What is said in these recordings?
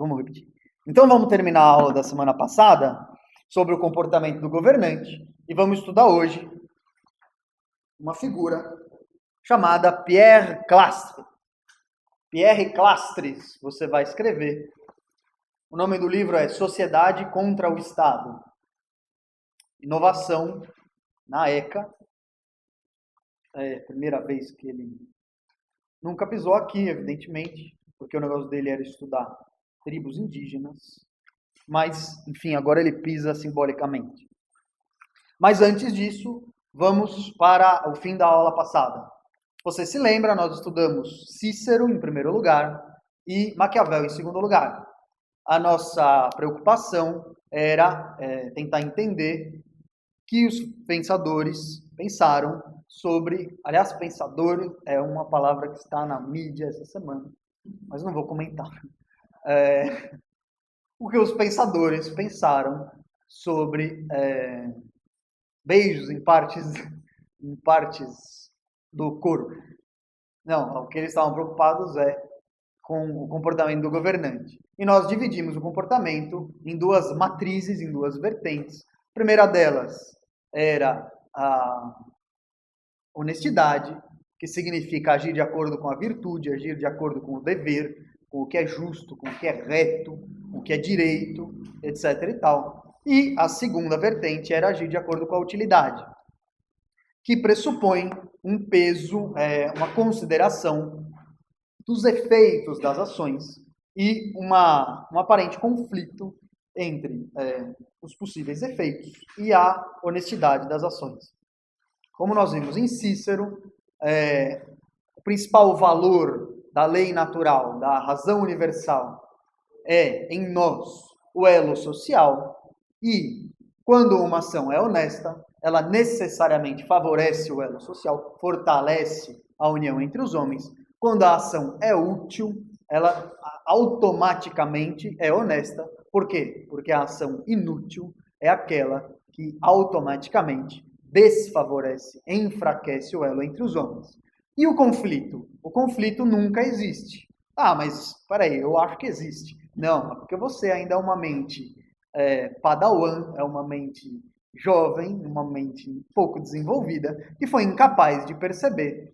Vamos repetir. Então vamos terminar a aula da semana passada sobre o comportamento do governante e vamos estudar hoje uma figura chamada Pierre Clastres. Pierre Clastres, você vai escrever. O nome do livro é Sociedade contra o Estado. Inovação na ECA. É a primeira vez que ele nunca pisou aqui, evidentemente, porque o negócio dele era estudar tribos indígenas. Mas, enfim, agora ele pisa simbolicamente. Mas antes disso, vamos para o fim da aula passada. Você se lembra, nós estudamos Cícero em primeiro lugar e Maquiavel em segundo lugar. A nossa preocupação era tentar entender que os pensadores pensaram sobre... Aliás, pensador é uma palavra que está na mídia essa semana, mas não vou comentar. O que os pensadores pensaram sobre beijos em partes do corpo. Não, o que eles estavam preocupados é com o comportamento do governante. E nós dividimos o comportamento em duas matrizes, em duas vertentes. A primeira delas era a honestidade, que significa agir de acordo com a virtude, agir de acordo com o dever, com o que é justo, com o que é reto, com o que é direito, etc. e tal. E a segunda vertente era agir de acordo com a utilidade, que pressupõe um peso, uma consideração dos efeitos das ações e um aparente conflito entre os possíveis efeitos e a honestidade das ações. Como nós vimos em Cícero, o principal valor da lei natural, da razão universal, é em nós o elo social, e quando uma ação é honesta, ela necessariamente favorece o elo social, fortalece a união entre os homens. Quando a ação é útil, ela automaticamente é honesta. Por quê? Porque a ação inútil é aquela que automaticamente desfavorece, enfraquece o elo entre os homens. E o conflito? O conflito nunca existe. Ah, mas peraí, eu acho que existe. Não, porque você ainda é uma mente padawan, é uma mente jovem, uma mente pouco desenvolvida, que foi incapaz de perceber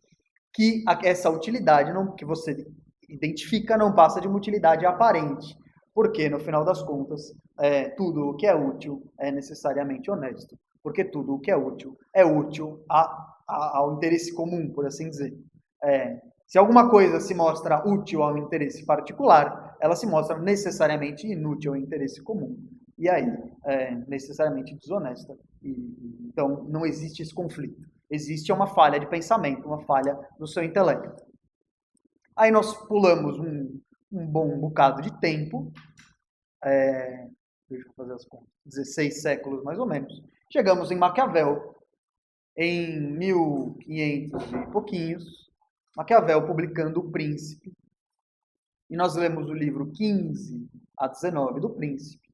que essa utilidade que você identifica não passa de uma utilidade aparente, porque no final das contas tudo o que é útil é necessariamente honesto, porque tudo o que é útil ao interesse comum, por assim dizer. Se alguma coisa se mostra útil ao interesse particular, ela se mostra necessariamente inútil ao interesse comum. E aí, necessariamente desonesta. Então, não existe esse conflito. Existe uma falha de pensamento, uma falha no seu intelecto. Aí nós pulamos um bom bocado de tempo, deixa eu fazer as contas, 16 séculos mais ou menos. Chegamos em Maquiavel, em 1500 e pouquinhos, Maquiavel publicando O Príncipe. E nós lemos o livro 15 a 19 do Príncipe,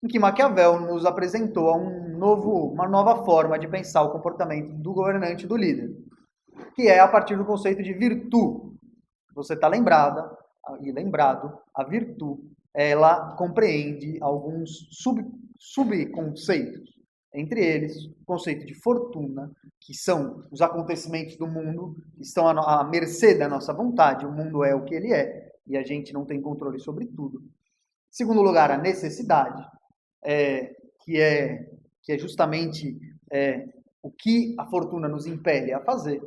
em que Maquiavel nos apresentou uma nova forma de pensar o comportamento do governante e do líder, que é a partir do conceito de virtude. Você está lembrado, a virtude, ela compreende alguns subconceitos. Entre eles, o conceito de fortuna, que são os acontecimentos do mundo, que estão à mercê da nossa vontade. O mundo é o que ele é, e a gente não tem controle sobre tudo. Em segundo lugar, a necessidade, que é justamente o que a fortuna nos impele a fazer.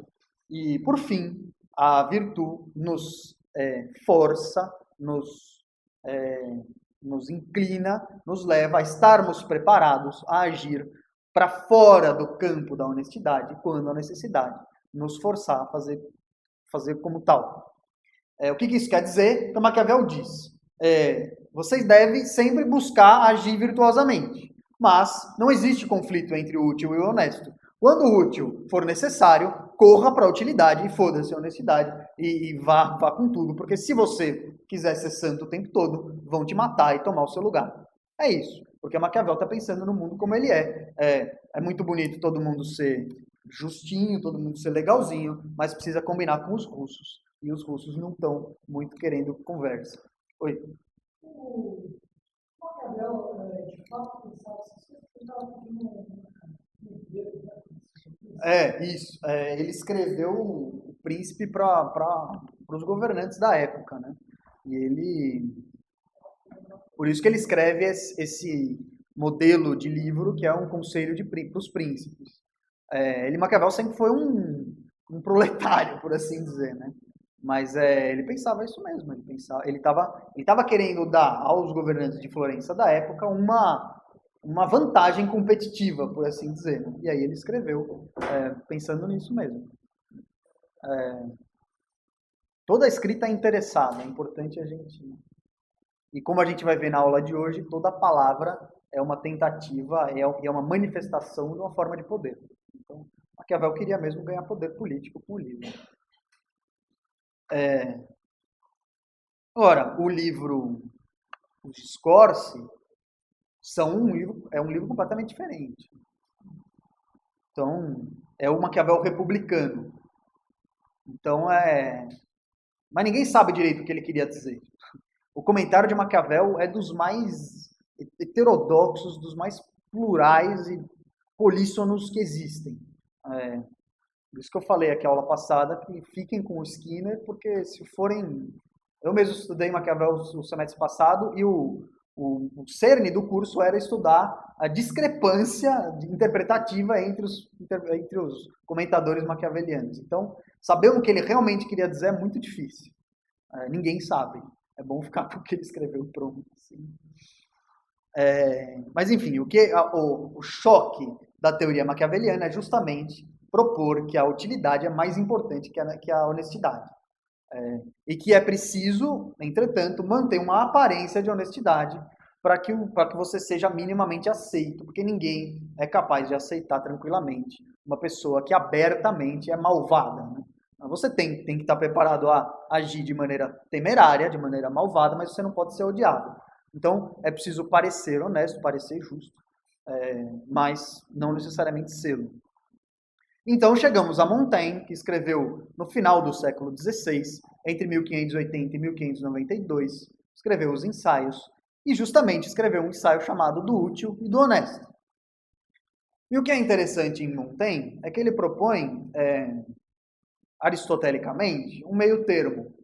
E, por fim, a virtude nos força, nos inclina, nos leva a estarmos preparados a agir para fora do campo da honestidade, quando a necessidade nos forçar a fazer como tal. O que isso quer dizer? Então, Maquiavel diz, vocês devem sempre buscar agir virtuosamente, mas não existe conflito entre o útil e o honesto. Quando o útil for necessário, corra para a utilidade e foda-se a honestidade e vá com tudo, porque se você quiser ser santo o tempo todo, vão te matar e tomar o seu lugar. É isso, porque Maquiavel está pensando no mundo como ele é. É muito bonito todo mundo ser justinho, todo mundo ser legalzinho, mas precisa combinar com os russos. E os russos não estão muito querendo conversa. Oi. Isso. Ele escreveu o Príncipe para os governantes da época, né? E por isso que ele escreve esse modelo de livro que é um conselho para os príncipes. Maquiavel sempre foi um proletário, por assim dizer, né? Mas ele pensava isso mesmo. Ele estava querendo dar aos governantes de Florença da época uma vantagem competitiva, por assim dizer. Né? E aí ele escreveu pensando nisso mesmo. Toda a escrita é interessada, é importante a gente... E como a gente vai ver na aula de hoje, toda palavra é uma tentativa, é uma manifestação de uma forma de poder. Então, Maquiavel queria mesmo ganhar poder político com o livro. Ora, o livro Os Discorsi é um livro completamente diferente. Então, é o Maquiavel republicano. Então, mas ninguém sabe direito o que ele queria dizer. O comentário de Maquiavel é dos mais heterodoxos, dos mais plurais e políssonos que existem. Por isso que eu falei aqui a aula passada que fiquem com o Skinner, porque se forem... Eu mesmo estudei Maquiavel no semestre passado e o cerne do curso era estudar a discrepância interpretativa entre os comentadores maquiavelianos. Então, saber o que ele realmente queria dizer é muito difícil. Ninguém sabe. É bom ficar com o que ele escreveu pronto. Assim. Mas, enfim, o choque da teoria maquiaveliana é justamente propor que a utilidade é mais importante que a honestidade. E que é preciso, entretanto, manter uma aparência de honestidade para que você seja minimamente aceito, porque ninguém é capaz de aceitar tranquilamente uma pessoa que abertamente é malvada. Né? Você tem que estar preparado a agir de maneira temerária, de maneira malvada, mas você não pode ser odiado. Então, é preciso parecer honesto, parecer justo, mas não necessariamente sê-lo. Então, chegamos a Montaigne, que escreveu no final do século XVI, entre 1580 e 1592, escreveu os ensaios, e justamente escreveu um ensaio chamado Do Útil e do Honesto. E o que é interessante em Montaigne é que ele propõe, aristotelicamente, um meio termo.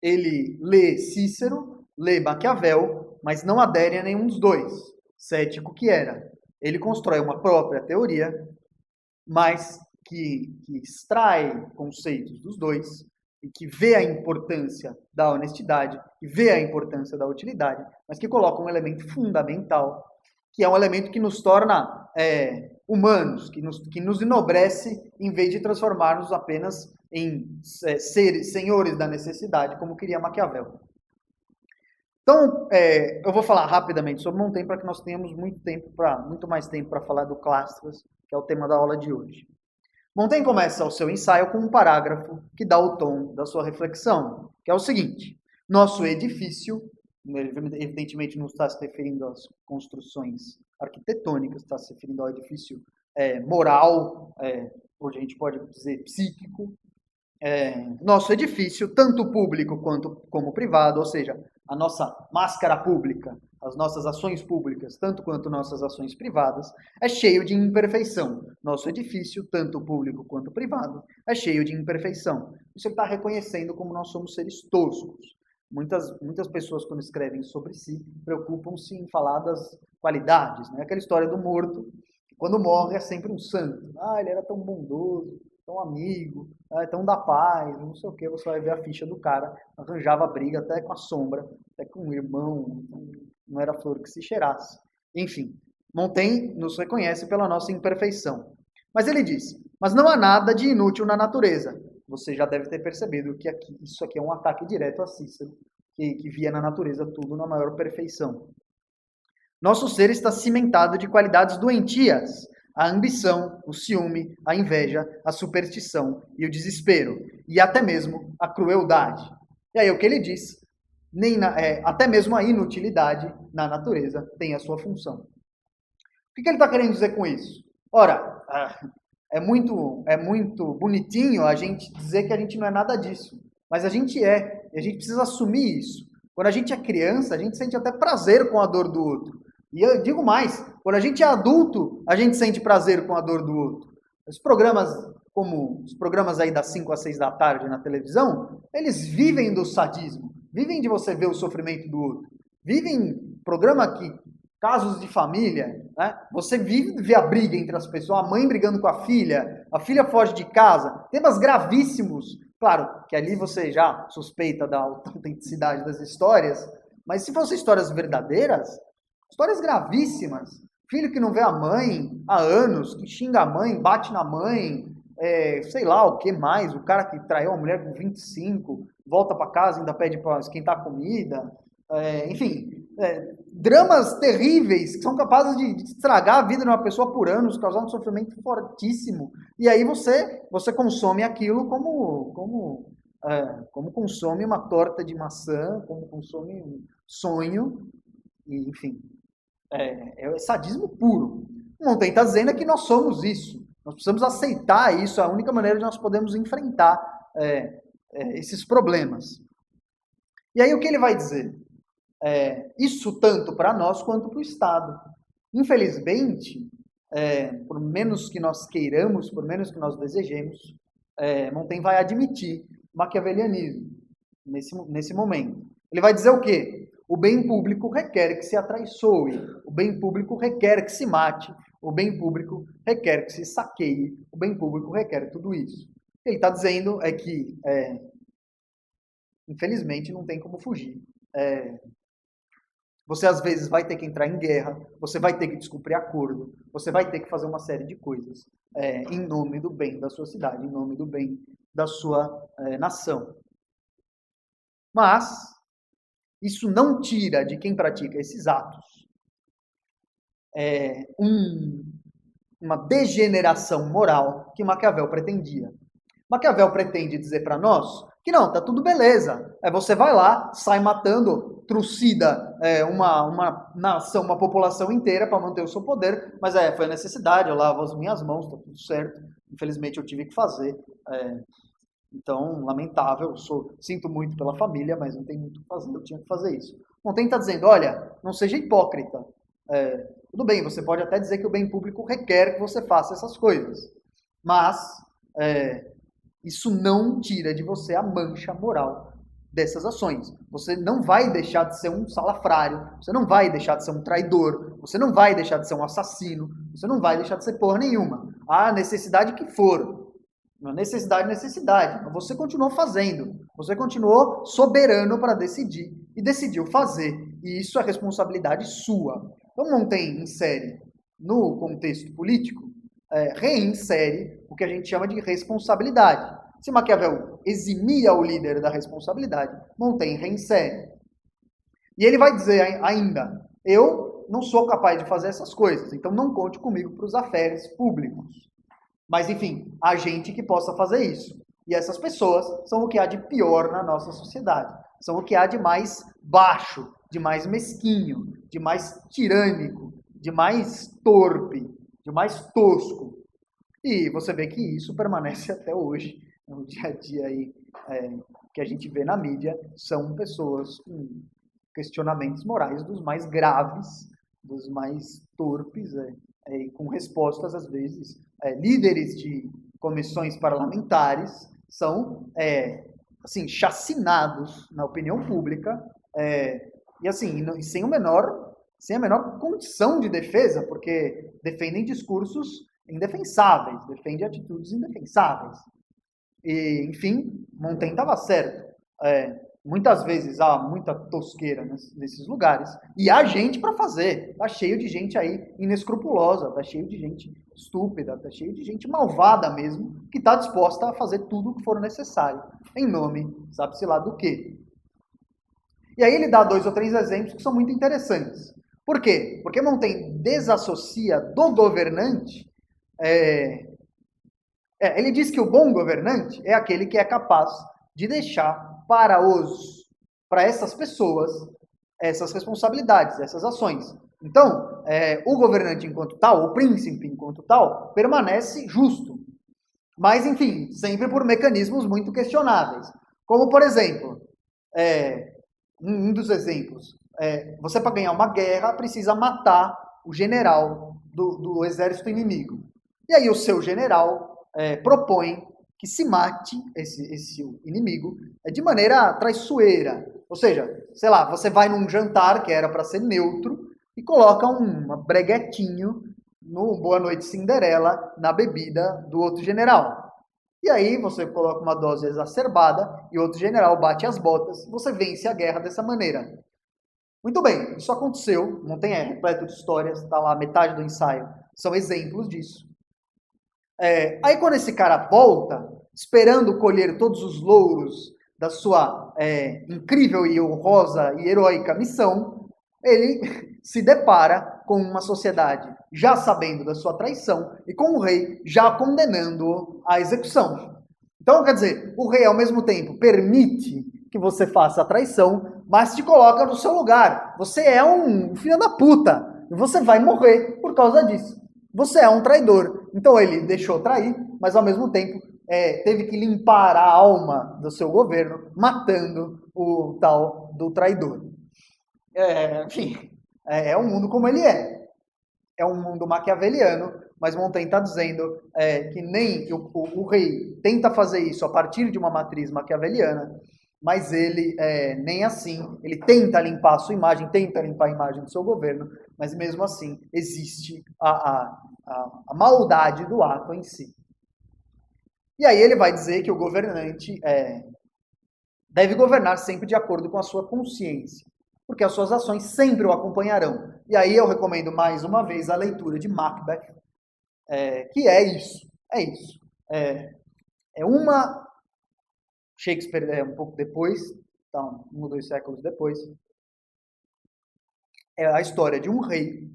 Ele lê Cícero, lê Maquiavel, mas não adere a nenhum dos dois, cético que era. Ele constrói uma própria teoria, mas que extrai conceitos dos dois e que vê a importância da honestidade, que vê a importância da utilidade, mas que coloca um elemento fundamental, que é um elemento que nos torna humanos, que nos enobrece, em vez de transformar-nos apenas em senhores da necessidade, como queria Maquiavel. Então, eu vou falar rapidamente sobre Montaigne para que nós tenhamos muito mais tempo para falar do Clássicos, que é o tema da aula de hoje. Montaigne começa o seu ensaio com um parágrafo que dá o tom da sua reflexão, que é o seguinte: nosso edifício, evidentemente não está se referindo às construções arquitetônicas, está se referindo ao edifício moral, hoje a gente pode dizer psíquico, nosso edifício, tanto público como privado, ou seja, a nossa máscara pública, as nossas ações públicas, tanto quanto nossas ações privadas, é cheio de imperfeição. Nosso edifício, tanto público quanto privado, é cheio de imperfeição. Isso ele está reconhecendo como nós somos seres toscos. Muitas pessoas, quando escrevem sobre si, preocupam-se em falar das qualidades. Né? Aquela história do morto, que quando morre é sempre um santo. Ele era tão bondoso, tão amigo, tão da paz, não sei o que. Você vai ver a ficha do cara, arranjava briga até com a sombra, até com o irmão, não era flor que se cheirasse. Enfim, Montaigne nos reconhece pela nossa imperfeição. Mas ele diz, mas não há nada de inútil na natureza. Você já deve ter percebido que isso aqui é um ataque direto a Cícero, que via na natureza tudo na maior perfeição. Nosso ser está cimentado de qualidades doentias, a ambição, o ciúme, a inveja, a superstição e o desespero, e até mesmo a crueldade. E aí o que ele diz, até mesmo a inutilidade na natureza tem a sua função. O que ele está querendo dizer com isso? Ora, é muito bonitinho a gente dizer que a gente não é nada disso, mas a gente é, e a gente precisa assumir isso. Quando a gente é criança, a gente sente até prazer com a dor do outro. E eu digo mais, quando a gente é adulto, a gente sente prazer com a dor do outro. Os programas, como os programas aí das 5 às 6 da tarde na televisão, eles vivem do sadismo, vivem de você ver o sofrimento do outro. Vivem programa que casos de família, né? Você vê a briga entre as pessoas, a mãe brigando com a filha foge de casa, temas gravíssimos. Claro que ali você já suspeita da autenticidade das histórias, mas se fossem histórias verdadeiras, histórias gravíssimas. Filho que não vê a mãe há anos, que xinga a mãe, bate na mãe, sei lá o que mais, o cara que traiu a mulher com 25, volta para casa e ainda pede para esquentar a comida, enfim, dramas terríveis que são capazes de estragar a vida de uma pessoa por anos, causar um sofrimento fortíssimo. E aí você consome aquilo como consome uma torta de maçã, como consome um sonho, e, enfim, é sadismo puro. Montaigne está dizendo que nós somos isso. Nós precisamos aceitar isso, é a única maneira de nós podermos enfrentar esses problemas. E aí o que ele vai dizer? Isso tanto para nós quanto para o Estado. Infelizmente, por menos que nós queiramos, por menos que nós desejemos, Montaigne vai admitir maquiavelianismo nesse momento. Ele vai dizer o quê? O bem público requer que se atraiçoe, o bem público requer que se mate, o bem público requer que se saqueie, o bem público requer tudo isso. Ele está dizendo que, infelizmente, não tem como fugir. Você, às vezes, vai ter que entrar em guerra, você vai ter que descumprir acordo, você vai ter que fazer uma série de coisas em nome do bem da sua cidade, em nome do bem da sua nação. Mas isso não tira de quem pratica esses atos uma degeneração moral que Maquiavel pretendia. Maquiavel pretende dizer para nós que não, tá tudo beleza. Você vai lá, sai matando, trucida uma nação, uma população inteira para manter o seu poder, mas foi a necessidade, eu lavo as minhas mãos, tá tudo certo. Infelizmente eu tive que fazer. Então, lamentável, sinto muito pela família, mas não tem muito o que fazer, eu tinha que fazer isso. Montaigne está dizendo, olha, não seja hipócrita. Tudo bem, você pode até dizer que o bem público requer que você faça essas coisas, mas isso não tira de você a mancha moral dessas ações. Você não vai deixar de ser um salafrário, você não vai deixar de ser um traidor, você não vai deixar de ser um assassino, você não vai deixar de ser porra nenhuma. A necessidade que for, necessidade, mas você continuou fazendo, você continuou soberano para decidir, e decidiu fazer, e isso é responsabilidade sua. Então Montaigne insere no contexto político, reinsere o que a gente chama de responsabilidade. Se Maquiavel eximia o líder da responsabilidade, Montaigne reinsere. E ele vai dizer ainda, eu não sou capaz de fazer essas coisas, então não conte comigo para os afares públicos. Mas, enfim, há gente que possa fazer isso. E essas pessoas são o que há de pior na nossa sociedade. São o que há de mais baixo, de mais mesquinho, de mais tirânico, de mais torpe, de mais tosco. E você vê que isso permanece até hoje. No dia a dia aí, que a gente vê na mídia, são pessoas com questionamentos morais dos mais graves, dos mais torpes, e com respostas, às vezes, líderes de comissões parlamentares são, assim, chacinados na opinião pública, e assim, sem a menor condição de defesa, porque defendem discursos indefensáveis, defendem atitudes indefensáveis. E, enfim, Montaigne estava certo. Muitas vezes há muita tosqueira nesses lugares. E há gente para fazer. Está cheio de gente aí inescrupulosa, está cheio de gente estúpida, está cheio de gente malvada mesmo, que está disposta a fazer tudo o que for necessário, em nome, sabe-se lá do quê. E aí ele dá 2 ou 3 exemplos que são muito interessantes. Por quê? Porque Montaigne desassocia do governante. Ele diz que o bom governante é aquele que é capaz de deixar para essas pessoas essas responsabilidades, essas ações. Então, o governante enquanto tal, o príncipe enquanto tal, permanece justo. Mas, enfim, sempre por mecanismos muito questionáveis. Como, por exemplo, Um dos exemplos, você para ganhar uma guerra precisa matar o general do exército inimigo. E aí o seu general propõe que se mate esse inimigo de maneira traiçoeira. Ou seja, sei lá, você vai num jantar que era para ser neutro e coloca um breguetinho no Boa Noite Cinderela na bebida do outro general. E aí você coloca uma dose exacerbada e outro general bate as botas, você vence a guerra dessa maneira. Muito bem, isso aconteceu, não tem repleto de histórias, está lá metade do ensaio, são exemplos disso. Aí quando esse cara volta, esperando colher todos os louros da sua incrível e honrosa e heróica missão, ele se depara com uma sociedade já sabendo da sua traição e com o rei já condenando-o à execução. Então, quer dizer, o rei ao mesmo tempo permite que você faça a traição, mas te coloca no seu lugar. Você é um filho da puta e você vai morrer por causa disso. Você é um traidor. Então ele deixou trair, mas ao mesmo tempo teve que limpar a alma do seu governo, matando o tal do traidor. Enfim, é um mundo como ele é. É um mundo maquiaveliano, mas Montaigne está dizendo que nem o rei tenta fazer isso a partir de uma matriz maquiaveliana, mas ele nem assim, ele tenta limpar a sua imagem, tenta limpar a imagem do seu governo, mas mesmo assim existe a maldade do ato em si. E aí ele vai dizer que o governante deve governar sempre de acordo com a sua consciência, porque as suas ações sempre o acompanharão. E aí eu recomendo mais uma vez a leitura de Macbeth, que é isso. É uma... Shakespeare um pouco depois, então, 1 ou 2 séculos depois. É a história de um rei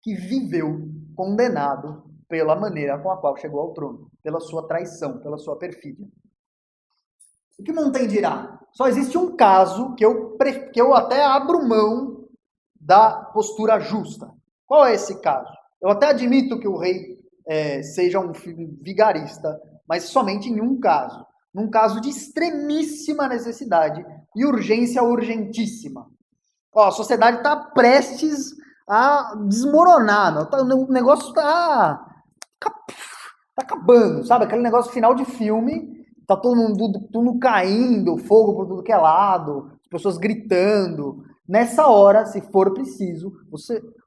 que viveu condenado pela maneira com a qual chegou ao trono, pela sua traição, pela sua perfídia. O que Montaigne dirá? Só existe um caso que eu até abro mão da postura justa. Qual é esse caso? Eu até admito que o rei seja um vigarista, mas somente em um caso. Num caso de extremíssima necessidade e urgência urgentíssima. A sociedade está prestes a desmoronar. O negócio está acabando, sabe? Aquele negócio final de filme. Tá todo mundo tudo caindo, fogo por tudo que é lado, as pessoas gritando. Nessa hora, se for preciso,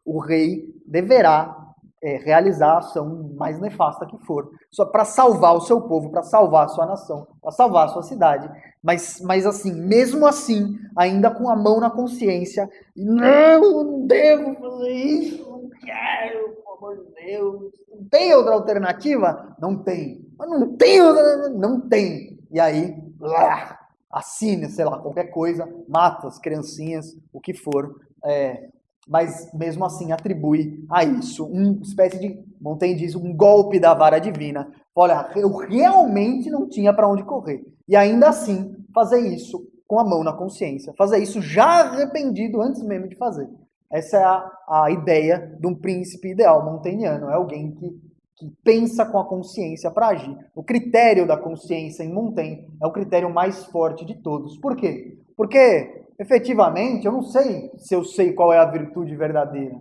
o rei deverá realizar a ação mais nefasta que for, só para salvar o seu povo, para salvar a sua nação, para salvar a sua cidade. Mas assim, mesmo assim, ainda com a mão na consciência, não devo fazer isso, não quero, pelo amor de Deus. Não tem outra alternativa? Não tem. Mas não tem outra, não tem. E aí, assine, sei lá, qualquer coisa, mata as criancinhas, o que for. Mas mesmo assim atribui a isso uma espécie de, Montaigne diz, um golpe da vara divina. Olha, eu realmente não tinha para onde correr. E ainda assim, fazer isso com a mão na consciência. Fazer isso já arrependido antes mesmo de fazer. Essa é a ideia de um príncipe ideal montaigniano. É alguém que pensa com a consciência para agir. O critério da consciência em Montaigne é o critério mais forte de todos. Por quê? Porque, efetivamente, eu não sei se eu sei qual é a virtude verdadeira.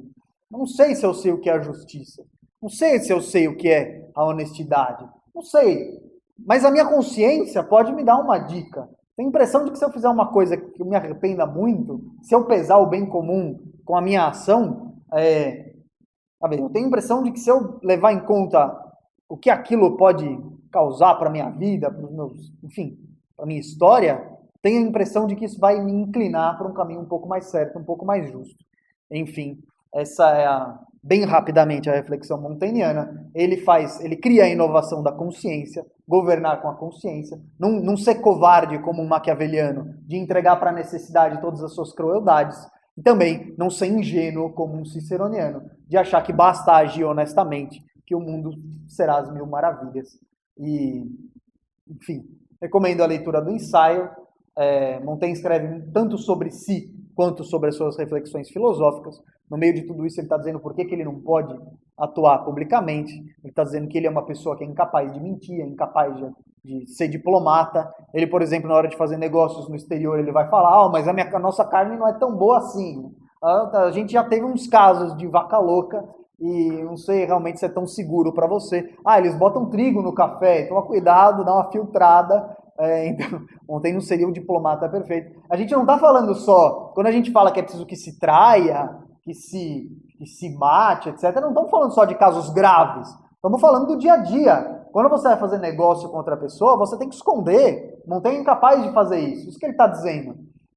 Eu não sei se eu sei o que é a justiça. Não sei se eu sei o que é a honestidade. Não sei. Mas a minha consciência pode me dar uma dica. Tenho a impressão de que se eu fizer uma coisa que eu me arrependa muito, se eu pesar o bem comum com a minha ação, eu tenho a impressão de que se eu levar em conta o que aquilo pode causar para a minha vida, para os meus, enfim, para a minha história, tenho a impressão de que isso vai me inclinar para um caminho um pouco mais certo, um pouco mais justo. Enfim, essa é bem rapidamente a reflexão montaigniana. Ele cria a inovação da consciência, governar com a consciência, não ser covarde como um maquiaveliano, de entregar para a necessidade todas as suas crueldades, e também não ser ingênuo como um ciceroniano, de achar que basta agir honestamente, que o mundo será as mil maravilhas. E, enfim, recomendo a leitura do ensaio. Montaigne escreve tanto sobre si quanto sobre as suas reflexões filosóficas. No meio de tudo isso, ele está dizendo por que ele não pode atuar publicamente. Ele está dizendo que ele é uma pessoa que é incapaz de mentir, é incapaz de ser diplomata. Ele, por exemplo, na hora de fazer negócios no exterior, ele vai falar, mas a nossa carne não é tão boa assim. A gente já teve uns casos de vaca louca e não sei realmente se é tão seguro para você. Eles botam trigo no café, toma cuidado, dá uma filtrada. Então, ontem não seria um diplomata perfeito. A gente não está falando só, quando a gente fala que é preciso que se traia, que se mate, etc., não estamos falando só de casos graves. Estamos falando do dia a dia. Quando você vai fazer negócio com outra pessoa, você tem que esconder. Não tem incapaz de fazer isso. Isso que ele está dizendo.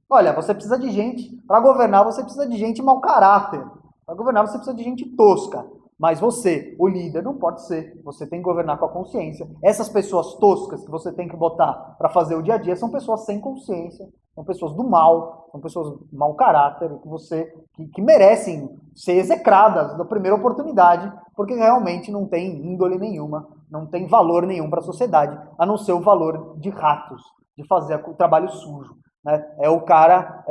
Olha, você precisa de gente, para governar você precisa de gente mau caráter. Para governar você precisa de gente tosca. Mas você, o líder, não pode ser. Você tem que governar com a consciência. Essas pessoas toscas que você tem que botar para fazer o dia a dia são pessoas sem consciência, são pessoas do mal, são pessoas mau caráter, que merecem ser execradas na primeira oportunidade, porque realmente não tem índole nenhuma, não tem valor nenhum para a sociedade, a não ser o valor de ratos, de fazer o trabalho sujo. Né? É o cara,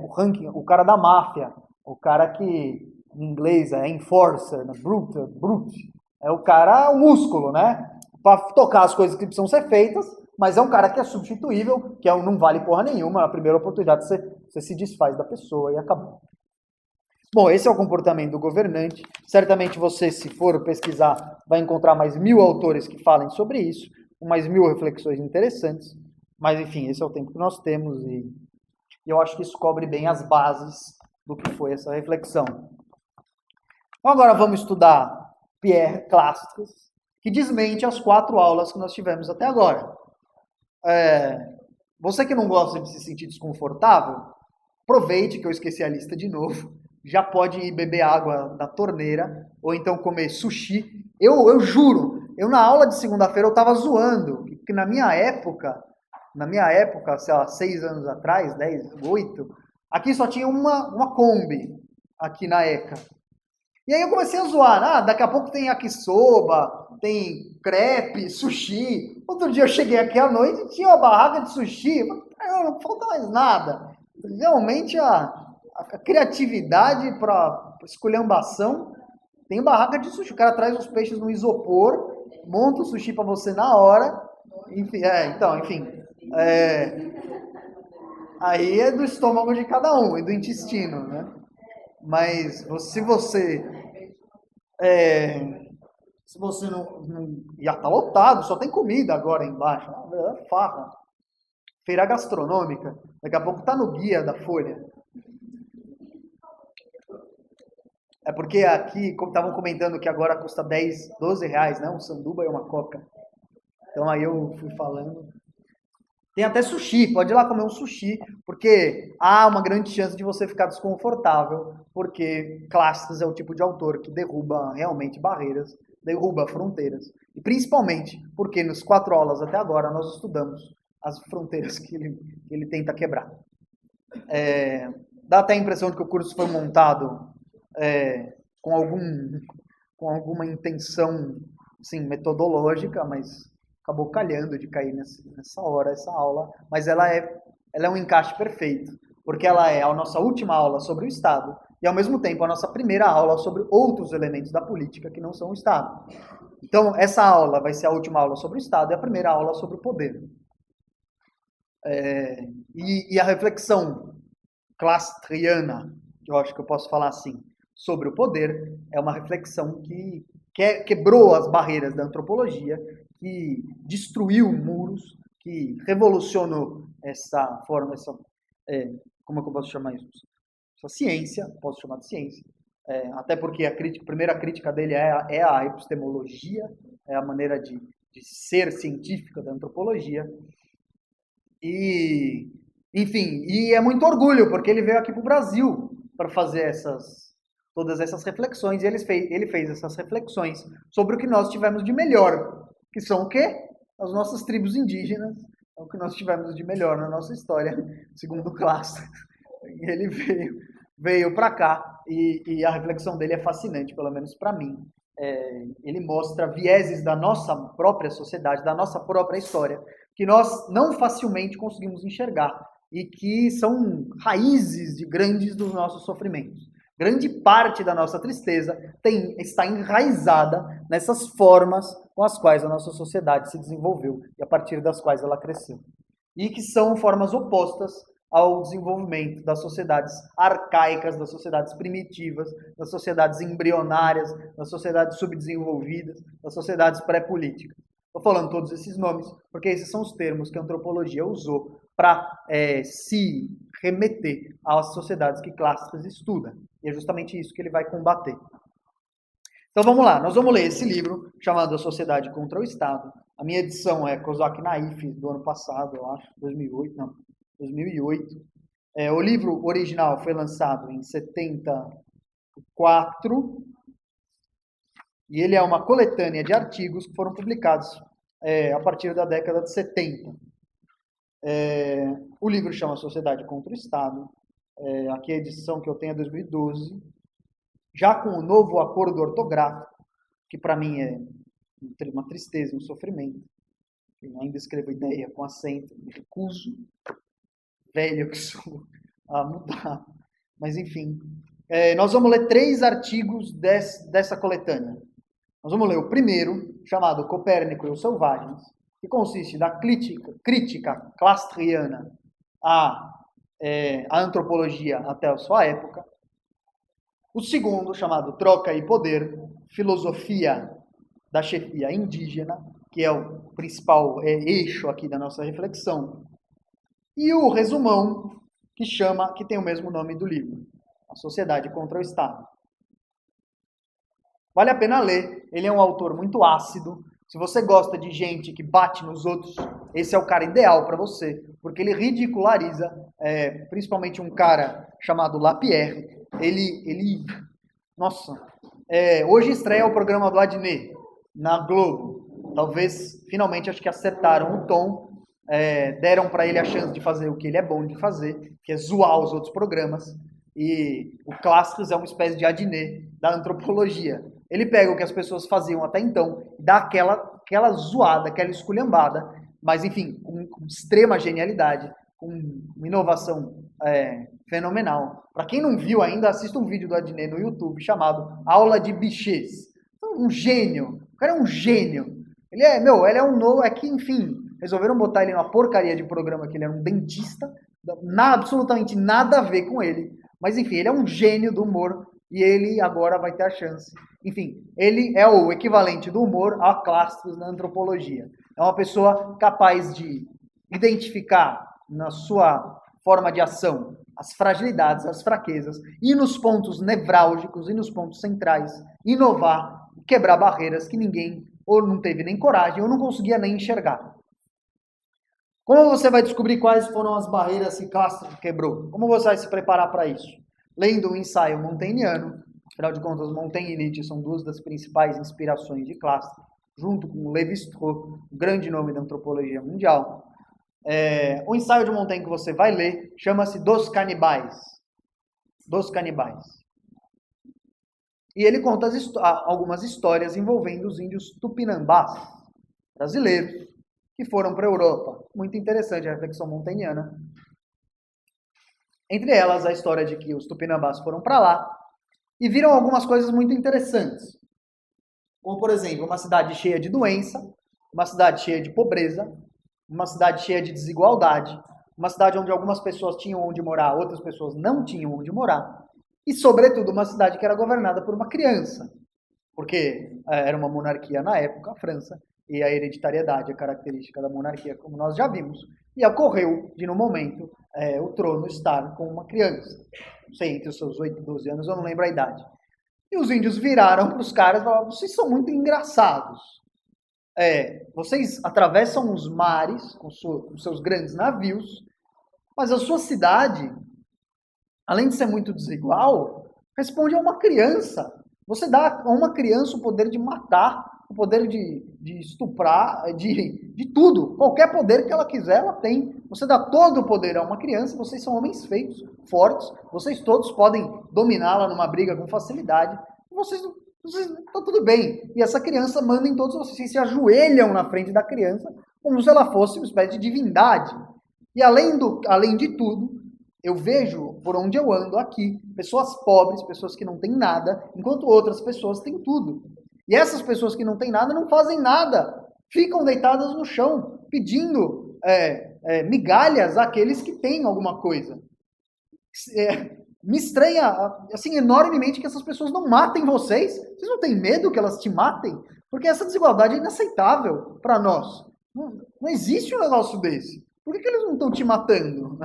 o ranking, o cara da máfia, o cara que em inglês é enforcer, né? Brute. É o cara, o músculo, né? Para tocar as coisas que precisam ser feitas, mas é um cara que é substituível, que não vale porra nenhuma. Na primeira oportunidade você se desfaz da pessoa e acabou. Bom, esse é o comportamento do governante. Certamente você, se for pesquisar, vai encontrar mais 1000 autores que falem sobre isso, com mais 1000 reflexões interessantes. Mas, enfim, esse é o tempo que nós temos e eu acho que isso cobre bem as bases do que foi essa reflexão. Então, agora vamos estudar Pierre Clastres, que desmente as 4 aulas que nós tivemos até agora. Você que não gosta de se sentir desconfortável, aproveite que eu esqueci a lista de novo. Já pode ir beber água da torneira, ou então comer sushi. Eu juro, na aula de segunda-feira eu estava zoando, porque na minha época, sei lá, 6 anos atrás, 10, 8, aqui só tinha uma Kombi, aqui na ECA. E aí eu comecei a zoar, daqui a pouco tem yakisoba, tem crepe, sushi. Outro dia eu cheguei aqui à noite e tinha uma barraca de sushi. Não falta mais nada. Realmente a criatividade para esculhambação, tem barraca de sushi. O cara traz os peixes no isopor, monta o sushi para você na hora. Enfim, aí é do estômago de cada um e do intestino, né? Mas se você não... Já tá lotado, só tem comida agora embaixo. É farra. Feira gastronômica. Daqui a pouco tá no guia da Folha. É porque aqui estavam comentando que agora custa 10, 12 reais, né? Um sanduba e uma coca. Então aí eu fui falando. Tem até sushi, pode ir lá comer um sushi, porque há uma grande chance de você ficar desconfortável, porque Clastres é o tipo de autor que derruba realmente barreiras, derruba fronteiras. E principalmente porque nas 4 aulas até agora nós estudamos as fronteiras que ele tenta quebrar. Dá até a impressão de que o curso foi montado com alguma intenção assim, metodológica, mas acabou calhando de cair nessa hora, essa aula, mas ela é um encaixe perfeito, porque ela é a nossa última aula sobre o Estado e, ao mesmo tempo, a nossa primeira aula sobre outros elementos da política que não são o Estado. Então, essa aula vai ser a última aula sobre o Estado e a primeira aula sobre o poder. E a reflexão clastriana, que eu acho que eu posso falar assim, sobre o poder, é uma reflexão que quebrou as barreiras da antropologia, que destruiu muros, que revolucionou essa forma, como é que eu posso chamar isso? Essa ciência, posso chamar de ciência, até porque a primeira crítica dele é a epistemologia, é a maneira de ser científica da antropologia. E, enfim, e é muito orgulho, porque ele veio aqui para o Brasil para fazer todas essas reflexões, e ele fez essas reflexões sobre o que nós tivemos de melhor, que são o quê? As nossas tribos indígenas, é o que nós tivemos de melhor na nossa história, segundo Clastres. Ele veio para cá, e a reflexão dele é fascinante, pelo menos para mim. Ele mostra vieses da nossa própria sociedade, da nossa própria história, que nós não facilmente conseguimos enxergar, e que são raízes grandes dos nossos sofrimentos. Grande parte da nossa tristeza está enraizada nessas formas com as quais a nossa sociedade se desenvolveu e a partir das quais ela cresceu. E que são formas opostas ao desenvolvimento das sociedades arcaicas, das sociedades primitivas, das sociedades embrionárias, das sociedades subdesenvolvidas, das sociedades pré-políticas. Estou falando todos esses nomes porque esses são os termos que a antropologia usou para se remeter às sociedades que Clastres estuda. E é justamente isso que ele vai combater. Então vamos lá, nós vamos ler esse livro chamado A Sociedade contra o Estado. A minha edição é Kozak Naif, do ano passado, eu acho, 2008. O livro original foi lançado em 74 e ele é uma coletânea de artigos que foram publicados a partir da década de 70. O livro chama Sociedade contra o Estado. Aqui a edição que eu tenho é 2012. Já com o novo acordo ortográfico, que para mim é uma tristeza, um sofrimento. Eu ainda escrevo ideia com acento, me recuso, velho que sou, a mudar. Mas enfim, nós vamos ler 3 artigos dessa coletânea. Nós vamos ler o primeiro, chamado Copérnico e os Selvagens, que consiste da crítica clastriana à antropologia até a sua época. O segundo, chamado Troca e Poder, Filosofia da Chefia Indígena, que é o principal eixo aqui da nossa reflexão. E o resumão, que tem o mesmo nome do livro, A Sociedade contra o Estado. Vale a pena ler, ele é um autor muito ácido. Se você gosta de gente que bate nos outros, esse é o cara ideal para você, porque ele ridiculariza, principalmente um cara chamado Lapierre. Nossa, hoje estreia o programa do Adnet na Globo. Talvez, finalmente, acho que acertaram o tom, deram para ele a chance de fazer o que ele é bom de fazer, que é zoar os outros programas. E o Clastres é uma espécie de Adnet da antropologia. Ele pega o que as pessoas faziam até então, dá aquela zoada, aquela esculhambada, mas enfim, com extrema genialidade, com uma inovação fenomenal. Para quem não viu ainda, assista um vídeo do Adnet no YouTube chamado Aula de Bichês. Um gênio, o cara é um gênio. Ele é um novo, enfim, resolveram botar ele numa porcaria de programa que ele era um dentista, absolutamente nada a ver com ele. Mas enfim, ele é um gênio do humor e ele agora vai ter a chance. Enfim, ele é o equivalente do humor a Clastres na antropologia. É uma pessoa capaz de identificar na sua forma de ação as fragilidades, as fraquezas, e nos pontos nevrálgicos e nos pontos centrais, inovar, quebrar barreiras que ninguém ou não teve nem coragem ou não conseguia nem enxergar. Como você vai descobrir quais foram as barreiras que Clastres quebrou? Como você vai se preparar para isso? Lendo o ensaio montaigniano. Afinal de contas, Montaigne e Nietzsche são 2 das principais inspirações de Clastres, junto com Lévi-Strauss, o grande nome da antropologia mundial. O ensaio de Montaigne que você vai ler chama-se Dos Canibais. Dos Canibais. E ele conta algumas histórias envolvendo os índios tupinambás brasileiros que foram para a Europa. Muito interessante a reflexão montaigniana. Entre elas, a história de que os tupinambás foram para lá e viram algumas coisas muito interessantes. Como, por exemplo, uma cidade cheia de doença, uma cidade cheia de pobreza, uma cidade cheia de desigualdade, uma cidade onde algumas pessoas tinham onde morar, outras pessoas não tinham onde morar, e, sobretudo, uma cidade que era governada por uma criança, porque era uma monarquia na época, a França, e a hereditariedade é característica da monarquia, como nós já vimos, e ocorreu de, no momento, o trono estar com uma criança. Não sei, entre os seus 8 e 12 anos, eu não lembro a idade. E os índios viraram para os caras e falaram: vocês são muito engraçados. Vocês atravessam os mares com seus grandes navios, mas a sua cidade, além de ser muito desigual, responde a uma criança. Você dá a uma criança o poder de matar, o poder de estuprar, de tudo. Qualquer poder que ela quiser, ela tem. Você dá todo o poder a uma criança, vocês são homens feitos, fortes, vocês todos podem dominá-la numa briga com facilidade. Vocês tá tudo bem. E essa criança manda em todos vocês se ajoelham na frente da criança, como se ela fosse uma espécie de divindade. E além de tudo, Eu vejo por onde eu ando aqui, pessoas pobres, pessoas que não têm nada, enquanto outras pessoas têm tudo. E essas pessoas que não têm nada não fazem nada, ficam deitadas no chão, pedindo migalhas àqueles que têm alguma coisa. Me estranha, assim, enormemente que essas pessoas não matem vocês. Vocês não têm medo que elas te matem? Porque essa desigualdade é inaceitável para nós. Não existe um negócio desse. Por que eles não estão te matando?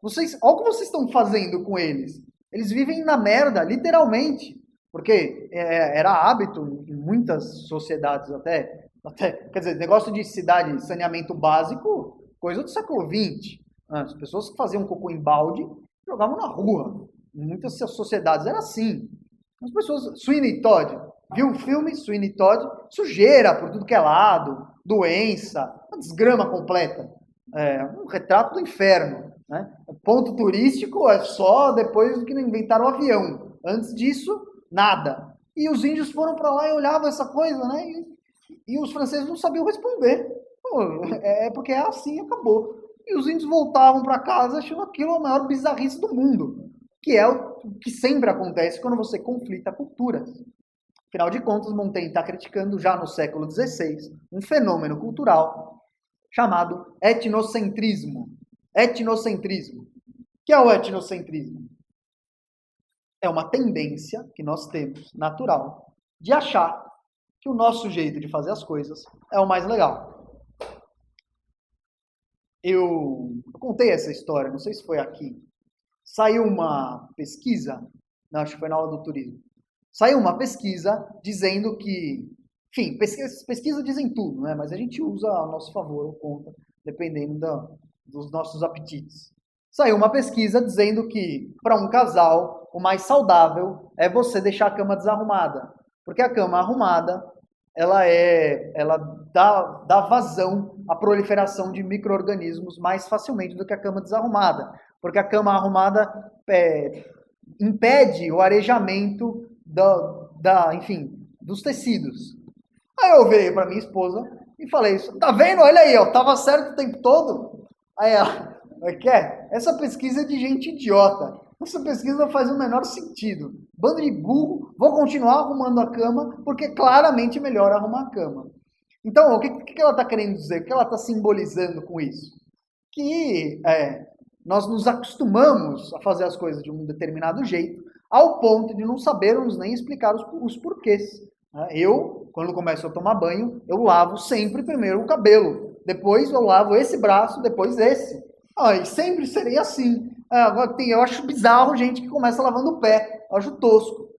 Vocês, olha o que vocês estão fazendo com eles. Eles vivem na merda, literalmente. Porque era hábito em muitas sociedades até, quer dizer, negócio de cidade, saneamento básico, coisa do século XX. As pessoas que faziam cocô em balde jogavam na rua. Em muitas sociedades era assim. As pessoas, Sweeney Todd, viu o filme Sweeney Todd? Sujeira por tudo que é lado, doença, uma desgrama completa. Um retrato do inferno. Né? O ponto turístico é só depois que inventaram o avião. Antes disso, nada. E os índios foram para lá e olhavam essa coisa, né? E os franceses não sabiam responder. Porque é assim, acabou. E os índios voltavam para casa achando aquilo a maior bizarrice do mundo. Que é o que sempre acontece quando você conflita culturas. Afinal de contas, Montaigne está criticando já no século XVI um fenômeno cultural chamado etnocentrismo. Etnocentrismo. O que é o etnocentrismo? É uma tendência que nós temos, natural, de achar que o nosso jeito de fazer as coisas é o mais legal. Eu contei essa história, não sei se foi aqui. Saiu uma pesquisa, não, acho que foi na aula do turismo. Saiu uma pesquisa dizendo que, enfim, pesquisa dizem tudo, né? Mas a gente usa a nosso favor ou contra, dependendo dos nossos apetites. Saiu uma pesquisa dizendo que, para um casal, o mais saudável é você deixar a cama desarrumada. Porque a cama arrumada, ela dá vazão à proliferação de micro-organismos mais facilmente do que a cama desarrumada. Porque a cama arrumada impede o arejamento dos tecidos. Aí eu virei para minha esposa e falei isso. Tá vendo? Olha aí, ó, tava certo o tempo todo. Aí ela, essa pesquisa é de gente idiota. Essa pesquisa não faz o menor sentido. Bando de burro, vou continuar arrumando a cama, porque claramente é melhor arrumar a cama. Então, o que ela está querendo dizer? O que ela está simbolizando com isso? Que nós nos acostumamos a fazer as coisas de um determinado jeito, ao ponto de não sabermos nem explicar os porquês. Eu, quando começo a tomar banho, eu lavo sempre primeiro o cabelo. Depois eu lavo esse braço, depois esse. E sempre serei assim. Eu acho bizarro gente que começa lavando o pé. Eu acho tosco.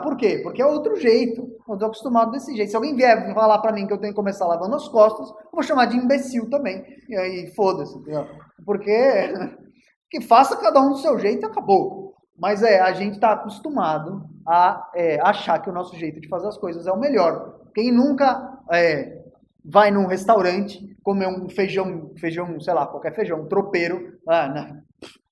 Por quê? Porque é outro jeito. Eu estou acostumado desse jeito. Se alguém vier falar para mim que eu tenho que começar lavando as costas, eu vou chamar de imbecil também. E aí, foda-se. Porque que faça cada um do seu jeito e acabou. Mas a gente está acostumado a achar que o nosso jeito de fazer as coisas é o melhor. Quem nunca vai num restaurante comer um feijão, sei lá, qualquer feijão, um tropeiro, né?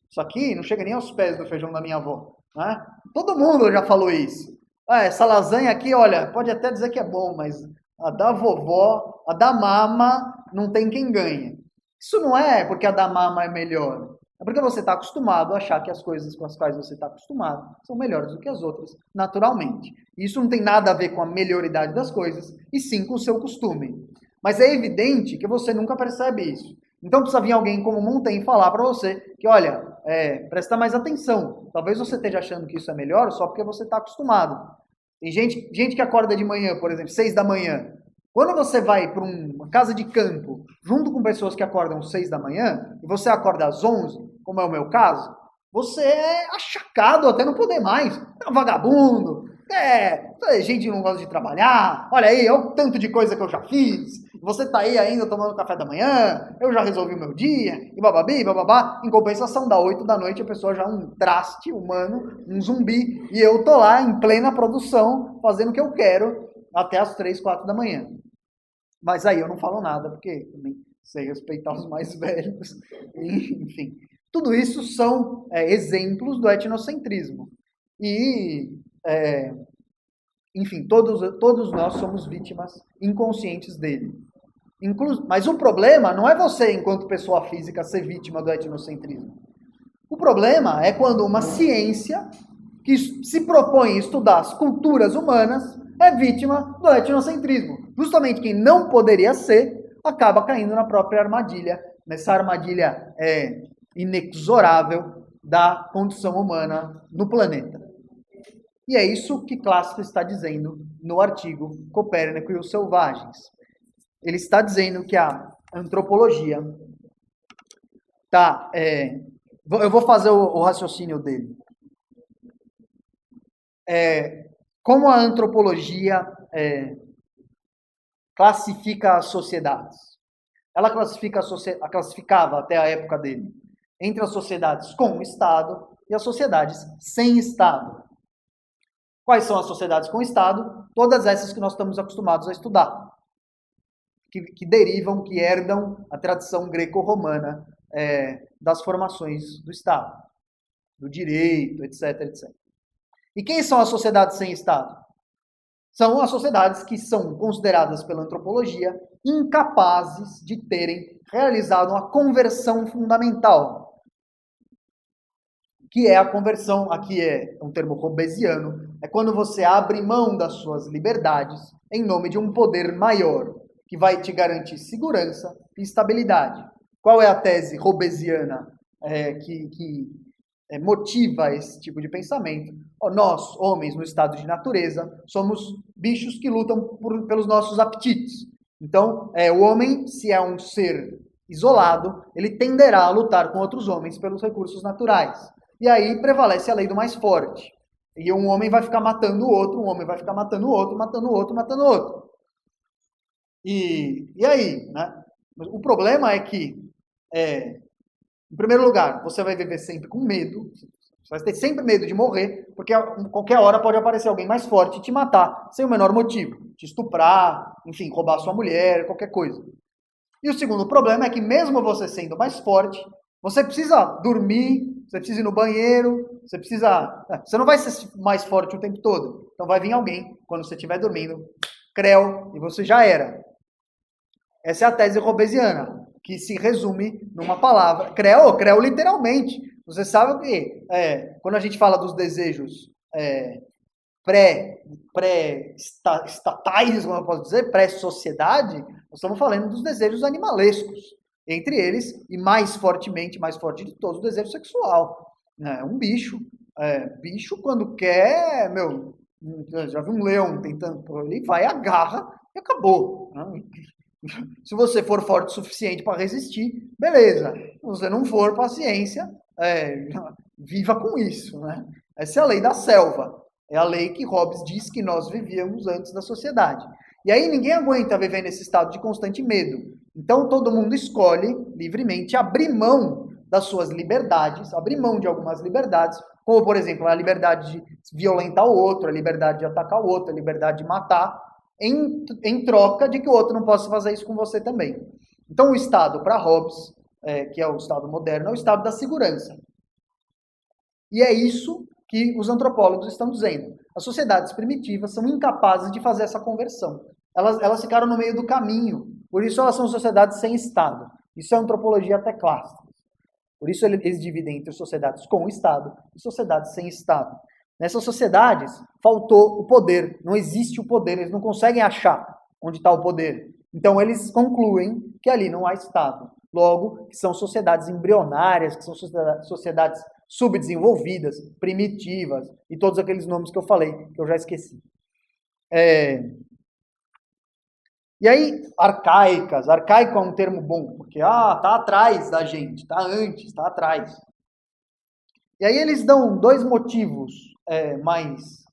Isso aqui não chega nem aos pés do feijão da minha avó. Né? Todo mundo já falou isso. Essa lasanha aqui, olha, pode até dizer que é bom, mas a da vovó, a da mama, não tem quem ganhe. Isso não é porque a da mama é melhor. É porque você está acostumado a achar que as coisas com as quais você está acostumado são melhores do que as outras, naturalmente. Isso não tem nada a ver com a melhoridade das coisas, e sim com o seu costume. Mas é evidente que você nunca percebe isso. Então precisa vir alguém como Montaigne falar para você que, olha, presta mais atenção. Talvez você esteja achando que isso é melhor só porque você está acostumado. Tem gente que acorda de manhã, por exemplo, 6 da manhã. Quando você vai para uma casa de campo, junto com pessoas que acordam 6 da manhã, e você acorda às 11, como é o meu caso, você é achacado até não poder mais. É um vagabundo, gente que não gosta de trabalhar, olha aí, olha o tanto de coisa que eu já fiz, você tá aí ainda tomando café da manhã, eu já resolvi o meu dia, e bababi, bababá. Em compensação, da 8 da noite, a pessoa já é um traste humano, um zumbi, e eu tô lá em plena produção, fazendo o que eu quero, até as 3, 4 da manhã. Mas aí eu não falo nada, porque também sei respeitar os mais velhos, enfim. Tudo isso são exemplos do etnocentrismo. E, enfim, todos nós somos vítimas inconscientes dele. Mas o problema não é você, enquanto pessoa física, ser vítima do etnocentrismo. O problema é quando uma ciência que se propõe a estudar as culturas humanas é vítima do etnocentrismo. Justamente quem não poderia ser acaba caindo na própria armadilha, nessa armadilha inexorável da condição humana no planeta. E é isso que Clássico está dizendo no artigo Copérnico e os Selvagens. Ele está dizendo que a antropologia tá... eu vou fazer o raciocínio dele. Como a antropologia classifica as sociedades? Ela classificava até a época dele entre as sociedades com Estado e as sociedades sem Estado. Quais são as sociedades com Estado? Todas essas que nós estamos acostumados a estudar, que derivam, que herdam a tradição greco-romana das formações do Estado, do direito, etc, etc. E quem são as sociedades sem Estado? São as sociedades que são consideradas pela antropologia incapazes de terem realizado uma conversão fundamental, que é a conversão, aqui é um termo hobbesiano, é quando você abre mão das suas liberdades em nome de um poder maior, que vai te garantir segurança e estabilidade. Qual é a tese hobbesiana que motiva esse tipo de pensamento? Nós, homens no estado de natureza, somos bichos que lutam pelos nossos apetites. Então, o homem, se é um ser isolado, ele tenderá a lutar com outros homens pelos recursos naturais. E aí prevalece a lei do mais forte. E um homem vai ficar matando o outro, um homem vai ficar matando o outro, matando o outro, matando o outro. E aí, né? O problema é que, em primeiro lugar, você vai viver sempre com medo, você vai ter sempre medo de morrer, porque a qualquer hora pode aparecer alguém mais forte e te matar, sem o menor motivo. Te estuprar, enfim, roubar sua mulher, qualquer coisa. E o segundo problema é que mesmo você sendo mais forte, você precisa dormir, você precisa ir no banheiro, você não vai ser mais forte o tempo todo. Então vai vir alguém, quando você estiver dormindo, creu, e você já era. Essa é a tese hobbesiana, que se resume numa palavra. Creu literalmente. Você sabe que quando a gente fala dos desejos pré-estatais, como eu posso dizer, pré-sociedade, nós estamos falando dos desejos animalescos. Entre eles, e mais forte de todos, o desejo sexual. Um bicho. Bicho, quando quer, já vi um leão tentando, ele vai, agarra e acabou. Se você for forte o suficiente para resistir, beleza. Se você não for, paciência, viva com isso, né? Essa é a lei da selva. É a lei que Hobbes diz que nós vivíamos antes da sociedade. E aí ninguém aguenta viver nesse estado de constante medo. Então todo mundo escolhe livremente abrir mão das suas liberdades, abrir mão de algumas liberdades, como por exemplo a liberdade de violentar o outro, a liberdade de atacar o outro, a liberdade de matar, em troca de que o outro não possa fazer isso com você também. Então o Estado, para Hobbes, que é o Estado moderno, é o Estado da segurança. E é isso que os antropólogos estão dizendo. As sociedades primitivas são incapazes de fazer essa conversão. Elas ficaram no meio do caminho. Por isso elas são sociedades sem Estado. Isso é antropologia até clássica. Por isso eles dividem entre sociedades com Estado e sociedades sem Estado. Nessas sociedades faltou o poder, não existe o poder, eles não conseguem achar onde está o poder. Então eles concluem que ali não há Estado. Logo, que são sociedades embrionárias, que são sociedades subdesenvolvidas, primitivas, e todos aqueles nomes que eu falei, que eu já esqueci. E aí, arcaicas. Arcaico é um termo bom, porque tá atrás da gente, tá antes, tá atrás. E aí eles dão dois motivos mais,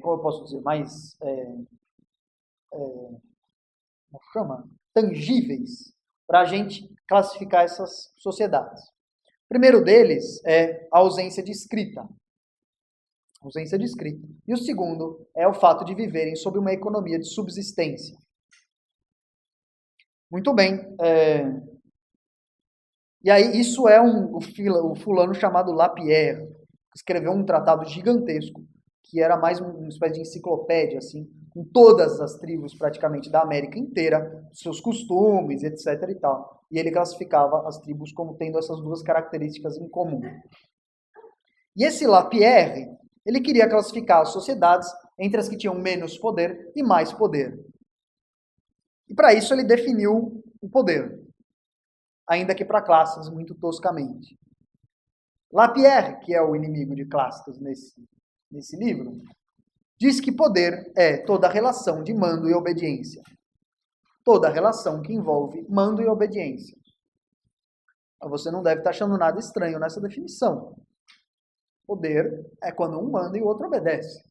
como eu posso dizer, mais, como chama? Tangíveis, para a gente classificar essas sociedades. O primeiro deles é a ausência de escrita. Ausência de escrita. E o segundo é o fato de viverem sob uma economia de subsistência. Muito bem. E aí isso é o fulano chamado Lapierre, que escreveu um tratado gigantesco que era mais uma espécie de enciclopédia, assim, com todas as tribos praticamente da América inteira, seus costumes, etc. e tal. E ele classificava as tribos como tendo essas duas características em comum. E esse Lapierre, ele queria classificar as sociedades entre as que tinham menos poder e mais poder. E para isso ele definiu o poder, ainda que para classes muito toscamente. Lapierre, que é o inimigo de Classes nesse livro, diz que poder é toda relação de mando e obediência. Toda relação que envolve mando e obediência. Você não deve estar achando nada estranho nessa definição. Poder é quando um manda e o outro obedece.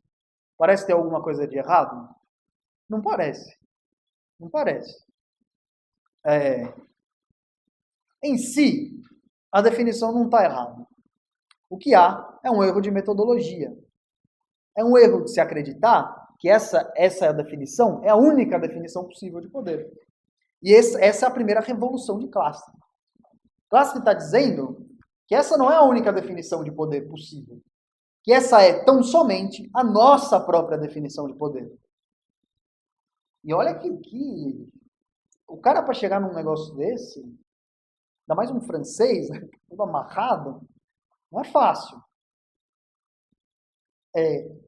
Parece ter alguma coisa de errado? Não parece. Não parece. Em si, a definição não está errada. O que há é um erro de metodologia. É um erro de se acreditar que essa é a definição, é a única definição possível de poder. E essa é a primeira revolução de Classe. Classe está dizendo que essa não é a única definição de poder possível. Que essa é tão somente a nossa própria definição de poder. E olha que o cara para chegar num negócio desse, ainda mais um francês, né, todo amarrado, não é fácil.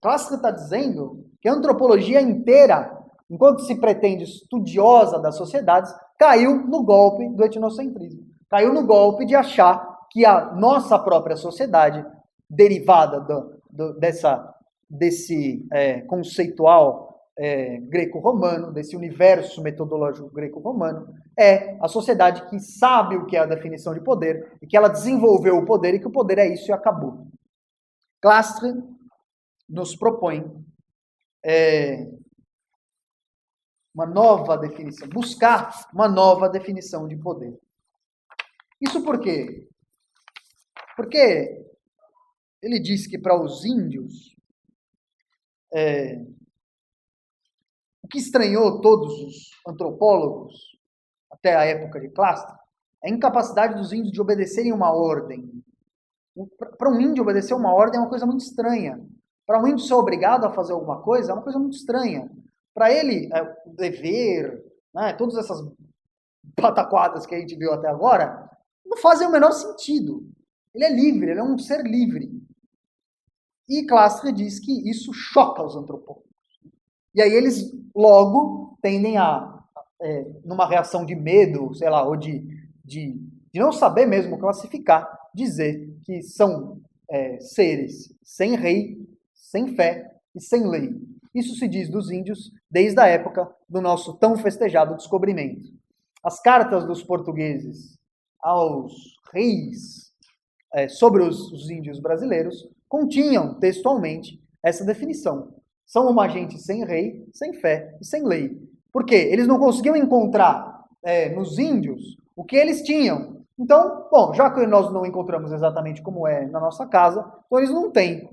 Classe está dizendo que a antropologia inteira, enquanto se pretende estudiosa das sociedades, caiu no golpe do etnocentrismo. Caiu no golpe de achar que a nossa própria sociedade, derivada desse conceitual greco-romano, desse universo metodológico greco-romano, é a sociedade que sabe o que é a definição de poder, e que ela desenvolveu o poder, e que o poder é isso e acabou. Clastre nos propõe uma nova definição, buscar uma nova definição de poder. Isso por quê? Porque ele diz que para os índios, o que estranhou todos os antropólogos até a época de Clastre é a incapacidade dos índios de obedecerem uma ordem. Para um índio obedecer uma ordem é uma coisa muito estranha. Para um índio ser obrigado a fazer alguma coisa é uma coisa muito estranha. Para ele, o dever, né, todas essas pataquadas que a gente viu até agora, não fazem o menor sentido. Ele é livre, ele é um ser livre. E Clastre diz que isso choca os antropólogos. E aí eles logo tendem numa reação de medo, sei lá, ou de não saber mesmo classificar, dizer que são seres sem rei, sem fé e sem lei. Isso se diz dos índios desde a época do nosso tão festejado descobrimento. As cartas dos portugueses aos reis sobre os índios brasileiros continham textualmente essa definição. São uma gente sem rei, sem fé e sem lei. Por quê? Eles não conseguiam encontrar nos índios o que eles tinham. Então, bom, já que nós não encontramos exatamente como é na nossa casa, então eles não têm.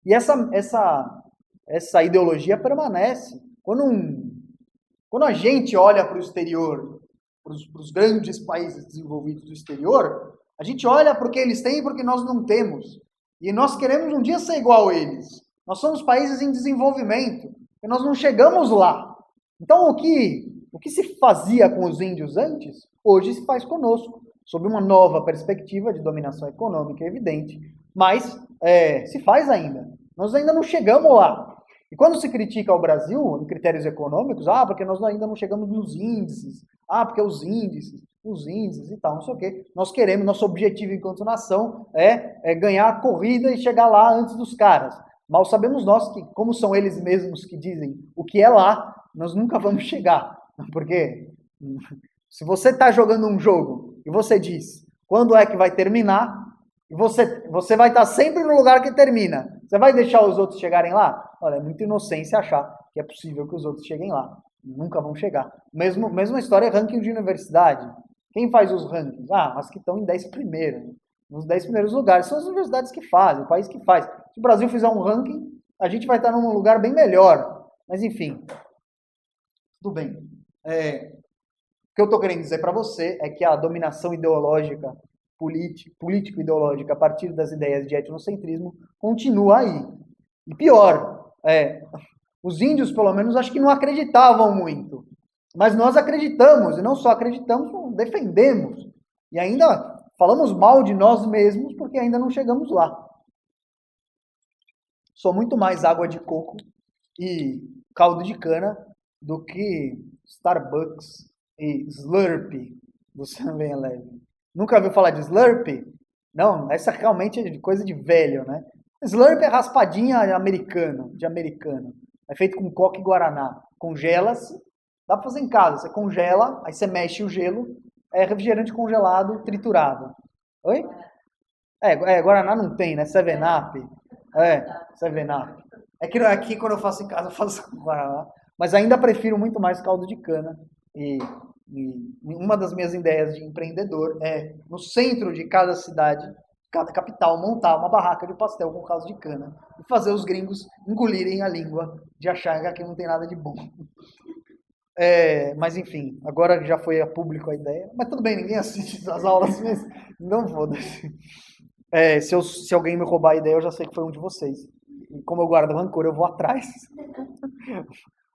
E essa ideologia permanece. Quando a gente olha para o exterior, para os grandes países desenvolvidos do exterior, a gente olha porque eles têm e porque nós não temos. E nós queremos um dia ser igual a eles. Nós somos países em desenvolvimento, e nós não chegamos lá. Então, o que se fazia com os índios antes, hoje se faz conosco, sob uma nova perspectiva de dominação econômica evidente, mas se faz ainda. Nós ainda não chegamos lá. E quando se critica o Brasil em critérios econômicos, porque nós ainda não chegamos nos índices, porque os índices e tal, não sei o quê. Nós queremos, nosso objetivo enquanto nação é ganhar a corrida e chegar lá antes dos caras. Mal sabemos nós que, como são eles mesmos que dizem o que é lá, nós nunca vamos chegar. Porque se você está jogando um jogo e você diz quando é que vai terminar, e você vai estar sempre no lugar que termina, você vai deixar os outros chegarem lá? Olha, é muita inocência achar que é possível que os outros cheguem lá. Nunca vão chegar. Mesma história, ranking de universidade. Quem faz os rankings? Mas que estão em 10 primeiros. Nos 10 primeiros lugares. São as universidades que fazem, o país que faz. Se o Brasil fizer um ranking, a gente vai estar num lugar bem melhor. Mas, enfim. Tudo bem. O que eu estou querendo dizer para você é que a dominação ideológica político-ideológica a partir das ideias de etnocentrismo continua aí. E pior, os índios, pelo menos, acho que não acreditavam muito. Mas nós acreditamos, e não só acreditamos, como defendemos. E ainda falamos mal de nós mesmos porque ainda não chegamos lá. Sou muito mais água de coco e caldo de cana do que Starbucks e Slurpee do 7-Eleven. Nunca ouviu falar de Slurpee? Não, essa realmente é coisa de velho, né? Slurpee é raspadinha de americano. É feito com coca e guaraná. Congela-se, dá pra fazer em casa. Você congela, aí você mexe o gelo, é refrigerante congelado, triturado. Oi? Guaraná não tem, né? 7-Up. 7-Up. É que aqui, quando eu faço em casa, eu faço com guaraná. Mas ainda prefiro muito mais caldo de cana. E uma das minhas ideias de empreendedor é, no centro de cada cidade, cada capital, montar uma barraca de pastel com caldo de cana e fazer os gringos engolirem a língua de achar que aqui não tem nada de bom. Mas enfim, agora já foi a público a ideia. Mas tudo bem, ninguém assiste as aulas mesmo. Não foda-se. Se alguém me roubar a ideia, eu já sei que foi um de vocês. E como eu guardo rancor, eu vou atrás.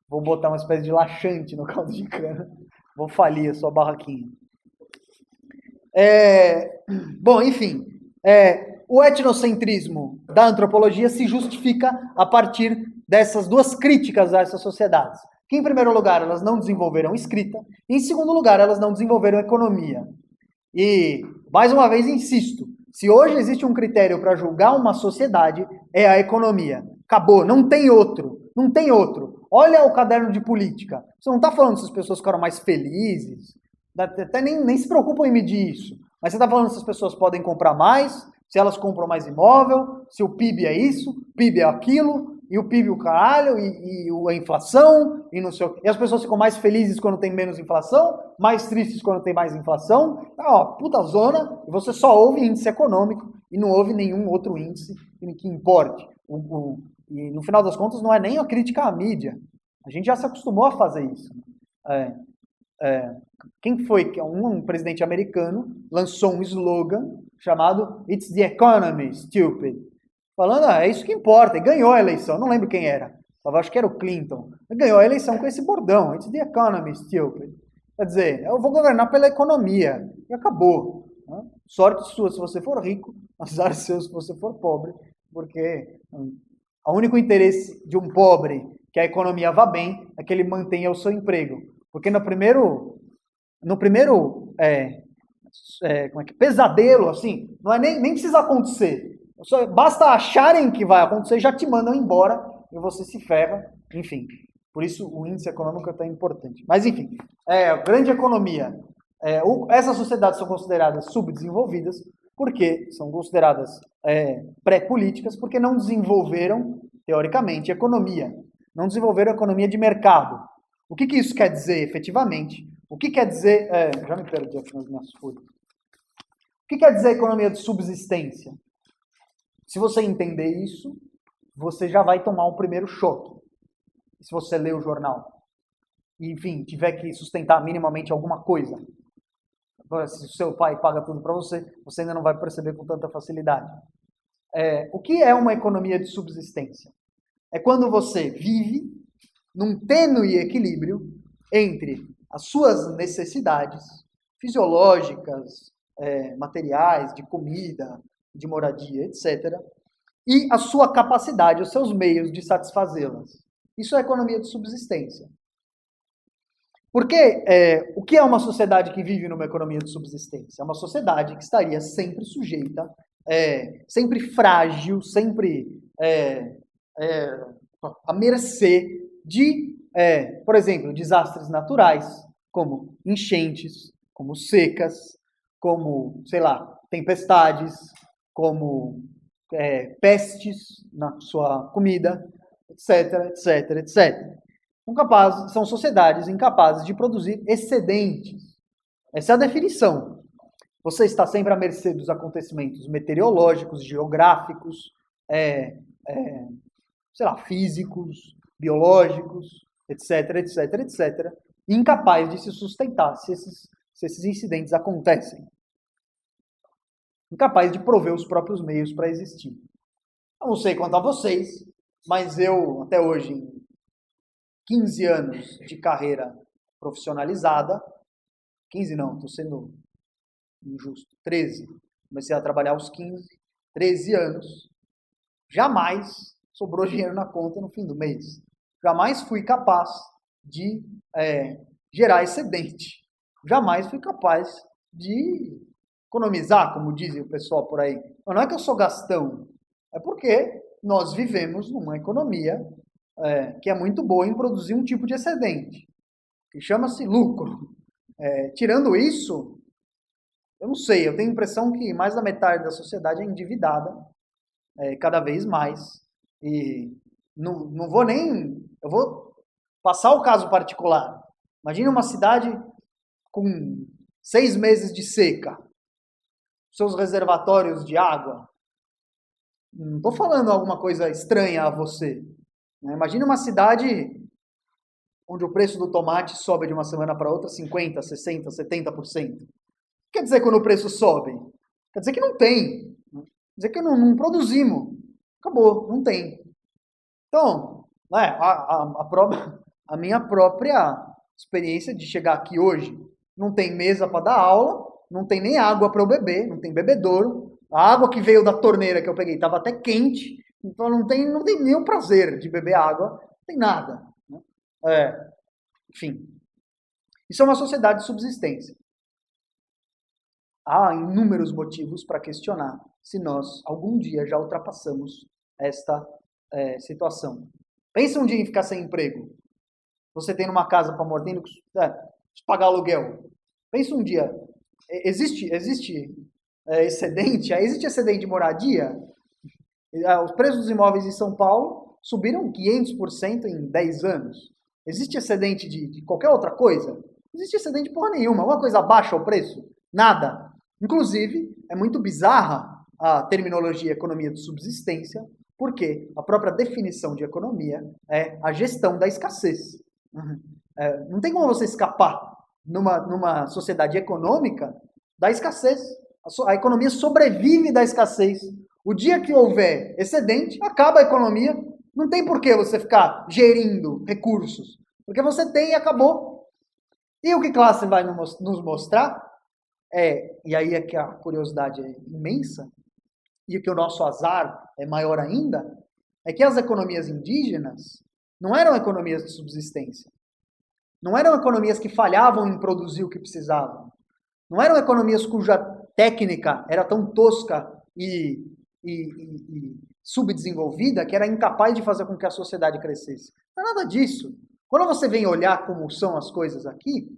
Vou botar uma espécie de laxante no caldo de cana. Vou falir a sua barraquinha. Bom, enfim. O etnocentrismo da antropologia se justifica a partir dessas duas críticas a essas sociedades. Que, em primeiro lugar, elas não desenvolveram escrita. E, em segundo lugar, elas não desenvolveram economia. E, mais uma vez, insisto. Se hoje existe um critério para julgar uma sociedade, é a economia. Acabou, não tem outro. Não tem outro. Olha o caderno de política. Você não está falando se as pessoas ficaram mais felizes, até nem se preocupam em medir isso. Mas você está falando se as pessoas podem comprar mais, se elas compram mais imóvel, se o PIB é isso, o PIB é aquilo, e o PIB o caralho, e a inflação, e não sei o quê. E as pessoas ficam mais felizes quando tem menos inflação, mais tristes quando tem mais inflação. Puta zona, e você só ouve índice econômico e não ouve nenhum outro índice que importe. E no final das contas não é nem a crítica à mídia. A gente já se acostumou a fazer isso. Quem foi que um presidente americano lançou um slogan chamado It's the economy, stupid. Falando, é isso que importa. E ganhou a eleição. Não lembro quem era. Eu acho que era o Clinton. Ele ganhou a eleição com esse bordão. It's the economy, stupid. Quer dizer, eu vou governar pela economia. E acabou. Sorte sua se você for rico. Azar seu se você for pobre. Porque o único interesse de um pobre que a economia vá bem é que ele mantenha o seu emprego. Porque no primeiro pesadelo, assim, não é nem precisa acontecer. Basta acharem que vai acontecer, já te mandam embora e você se ferra. Enfim, por isso o índice econômico é tão importante. Mas enfim, grande economia. Essas sociedades são consideradas subdesenvolvidas porque são consideradas pré-políticas porque não desenvolveram, teoricamente, economia. Não desenvolveram economia de mercado. O que isso quer dizer, efetivamente? O que quer dizer... já me perdi aqui nas minhas folhas. O que quer dizer economia de subsistência? Se você entender isso, você já vai tomar um primeiro choque. Se você ler o jornal. E, enfim, tiver que sustentar minimamente alguma coisa. Se o seu pai paga tudo para você, você ainda não vai perceber com tanta facilidade. O que é uma economia de subsistência? É quando você vive num tênue equilíbrio entre as suas necessidades fisiológicas, materiais, de comida, de moradia, etc., e a sua capacidade, os seus meios de satisfazê-las. Isso é economia de subsistência. Porque o que é uma sociedade que vive numa economia de subsistência? É uma sociedade que estaria sempre sujeita, sempre frágil, sempre à mercê de, por exemplo, desastres naturais, como enchentes, como secas, como, sei lá, tempestades, como pestes na sua comida, etc, etc, etc. São sociedades incapazes de produzir excedentes. Essa é a definição. Você está sempre à mercê dos acontecimentos meteorológicos, geográficos, físicos, biológicos, etc, etc, etc, incapaz de se sustentar se esses incidentes acontecem. incapaz de prover os próprios meios para existir. Eu não sei quanto a vocês, mas eu, até hoje, em 15 anos de carreira profissionalizada, 15 não, estou sendo injusto, 13, comecei a trabalhar aos 15, 13 anos, jamais sobrou dinheiro na conta no fim do mês. Jamais fui capaz de gerar excedente. Jamais fui capaz de economizar, como dizem o pessoal por aí. Mas não é que eu sou gastão, é porque nós vivemos numa economia que é muito boa em produzir um tipo de excedente, que chama-se lucro. Tirando isso, eu não sei, eu tenho a impressão que mais da metade da sociedade é endividada, cada vez mais, e não vou nem... Eu vou passar o caso particular. Imagine uma cidade com 6 meses de seca, seus reservatórios de água. Não estou falando alguma coisa estranha a você. Né? Imagine uma cidade onde o preço do tomate sobe de uma semana para outra 50%, 60%, 70%. Quer dizer quando o preço sobe? Quer dizer que não tem. Quer dizer que não produzimos. Acabou, não tem. Então, a minha própria experiência de chegar aqui hoje, não tem mesa para dar aula, não tem nem água para eu beber, não tem bebedouro. A água que veio da torneira que eu peguei estava até quente, então não tem nenhum prazer de beber água, não tem nada. Enfim, isso é uma sociedade de subsistência. Há inúmeros motivos para questionar se nós algum dia já ultrapassamos esta situação. Pensa um dia em ficar sem emprego. Você tem uma casa para morar, tem que pagar aluguel. Pensa um dia, existe excedente? Existe excedente de moradia? Os preços dos imóveis em São Paulo subiram 500% em 10 anos. Existe excedente de qualquer outra coisa? Não existe excedente de porra nenhuma. Alguma coisa abaixa o preço? Nada. Inclusive, é muito bizarra a terminologia economia de subsistência, porque a própria definição de economia é a gestão da escassez. Não tem como você escapar numa sociedade econômica da escassez. A economia sobrevive da escassez. O dia que houver excedente, acaba a economia. Não tem por que você ficar gerindo recursos. Porque você tem e acabou. E o que Classen vai nos mostrar, e aí é que a curiosidade é imensa, e que o nosso azar é maior ainda, é que as economias indígenas não eram economias de subsistência. Não eram economias que falhavam em produzir o que precisavam. Não eram economias cuja técnica era tão tosca e subdesenvolvida que era incapaz de fazer com que a sociedade crescesse. Não é nada disso. Quando você vem olhar como são as coisas aqui,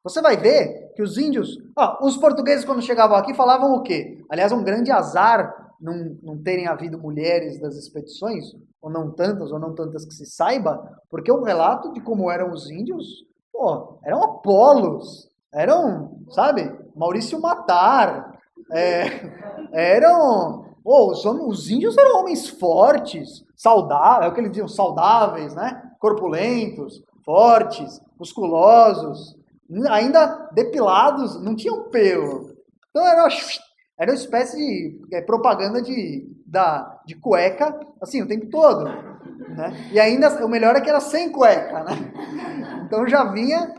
você vai ver que os índios... os portugueses, quando chegavam aqui, falavam o quê? Aliás, é um grande azar não terem havido mulheres das expedições, ou não tantas que se saiba, porque o relato de como eram os índios, eram Apolos, eram, sabe, Maurício Matar, os índios eram homens fortes, saudáveis, é o que eles diziam, saudáveis, né? Corpulentos, fortes, musculosos, ainda depilados, não tinham pelo. Então era uma espécie de propaganda de cueca, assim, o tempo todo. Né? E ainda, o melhor é que era sem cueca, né? Então já vinha...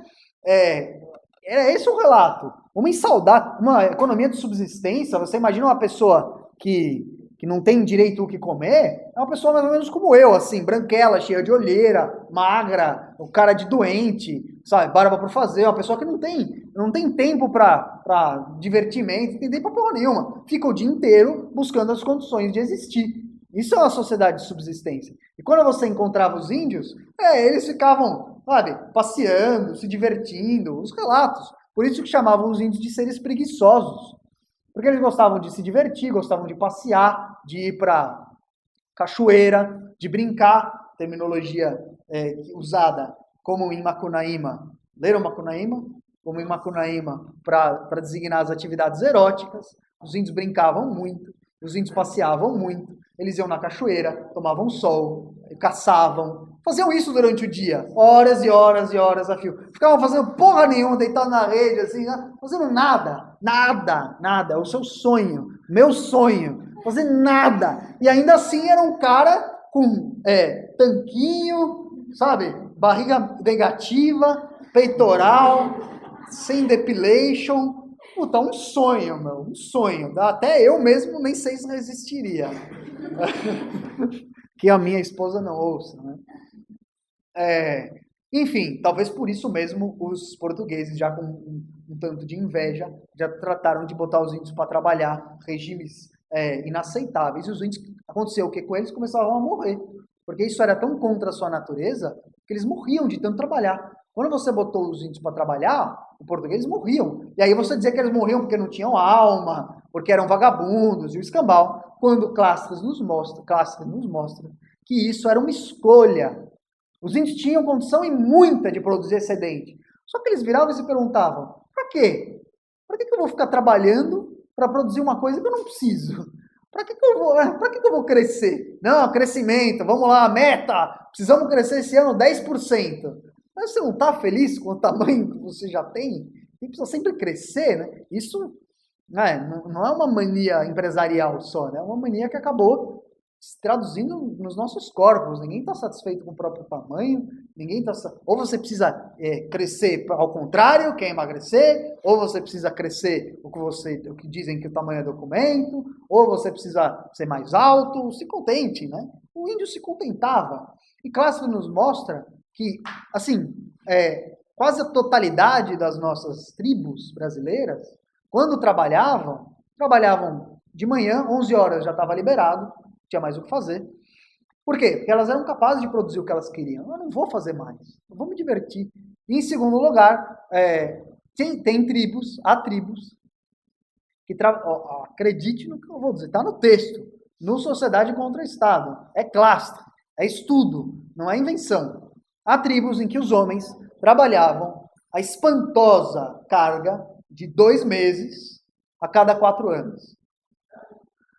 Era esse o relato. Uma economia de subsistência, você imagina uma pessoa que não tem direito o que comer, é uma pessoa mais ou menos como eu, assim, branquela, cheia de olheira, magra, o cara de doente, sabe, barba por fazer, uma pessoa que não tem tempo para divertimento, não tem tempo pra porra nenhuma. Fica o dia inteiro buscando as condições de existir. Isso é uma sociedade de subsistência. E quando você encontrava os índios, eles ficavam, sabe, passeando, se divertindo, os relatos. Por isso que chamavam os índios de seres preguiçosos. Porque eles gostavam de se divertir, gostavam de passear, de ir para cachoeira, de brincar, terminologia usada como em Macunaíma. Leram Macunaíma? Como em Macunaíma, para designar as atividades eróticas. Os índios brincavam muito, os índios passeavam muito, eles iam na cachoeira, tomavam sol, caçavam, faziam isso durante o dia, horas e horas e horas a fio. Ficavam fazendo porra nenhuma, deitados na rede, assim, fazendo nada. É o seu sonho, Meu sonho, fazer nada. E ainda assim era um cara com tanquinho, sabe? Barriga negativa, peitoral, sem depilation. Puta, um sonho, meu, um sonho. Até eu mesmo nem sei se resistiria. Que a minha esposa não ouça, né? Enfim, talvez por isso mesmo os portugueses, já com um tanto de inveja, já trataram de botar os índios para trabalhar, regimes inaceitáveis. E os índios, aconteceu o que com eles? Começavam a morrer. Porque isso era tão contra a sua natureza que eles morriam de tanto trabalhar. Quando você botou os índios para trabalhar, os portugueses morriam. E aí você dizia que eles morriam porque não tinham alma, porque eram vagabundos e o escambau. Quando Clássicos nos mostra que isso era uma escolha. Os índios tinham condição e muita de produzir excedente. Só que eles viravam e se perguntavam, para quê? Para que eu vou ficar trabalhando para produzir uma coisa que eu não preciso? Para que eu vou crescer? Não, crescimento, vamos lá, meta, precisamos crescer esse ano 10%. Mas você não está feliz com o tamanho que você já tem? E precisa sempre crescer, né? Isso não é uma mania empresarial só, né? É uma mania que acabou se traduzindo nos nossos corpos. Ninguém está satisfeito com o próprio tamanho, ninguém está. Ou você precisa crescer ao contrário, quer emagrecer, ou você precisa crescer o que dizem que o tamanho é documento, ou você precisa ser mais alto. Se contente, né? O índio se contentava. E Clássico nos mostra que, assim, quase a totalidade das nossas tribos brasileiras, quando trabalhavam de manhã, 11 horas já estava liberado, tinha mais o que fazer. Por quê? Porque elas eram capazes de produzir o que elas queriam. Eu não vou fazer mais, eu vou me divertir. E, em segundo lugar, há tribos que, acredite no que eu vou dizer, está no texto, no Sociedade contra o Estado, é clássico, é estudo, não é invenção. Há tribos em que os homens trabalhavam a espantosa carga de 2 meses a cada 4 anos.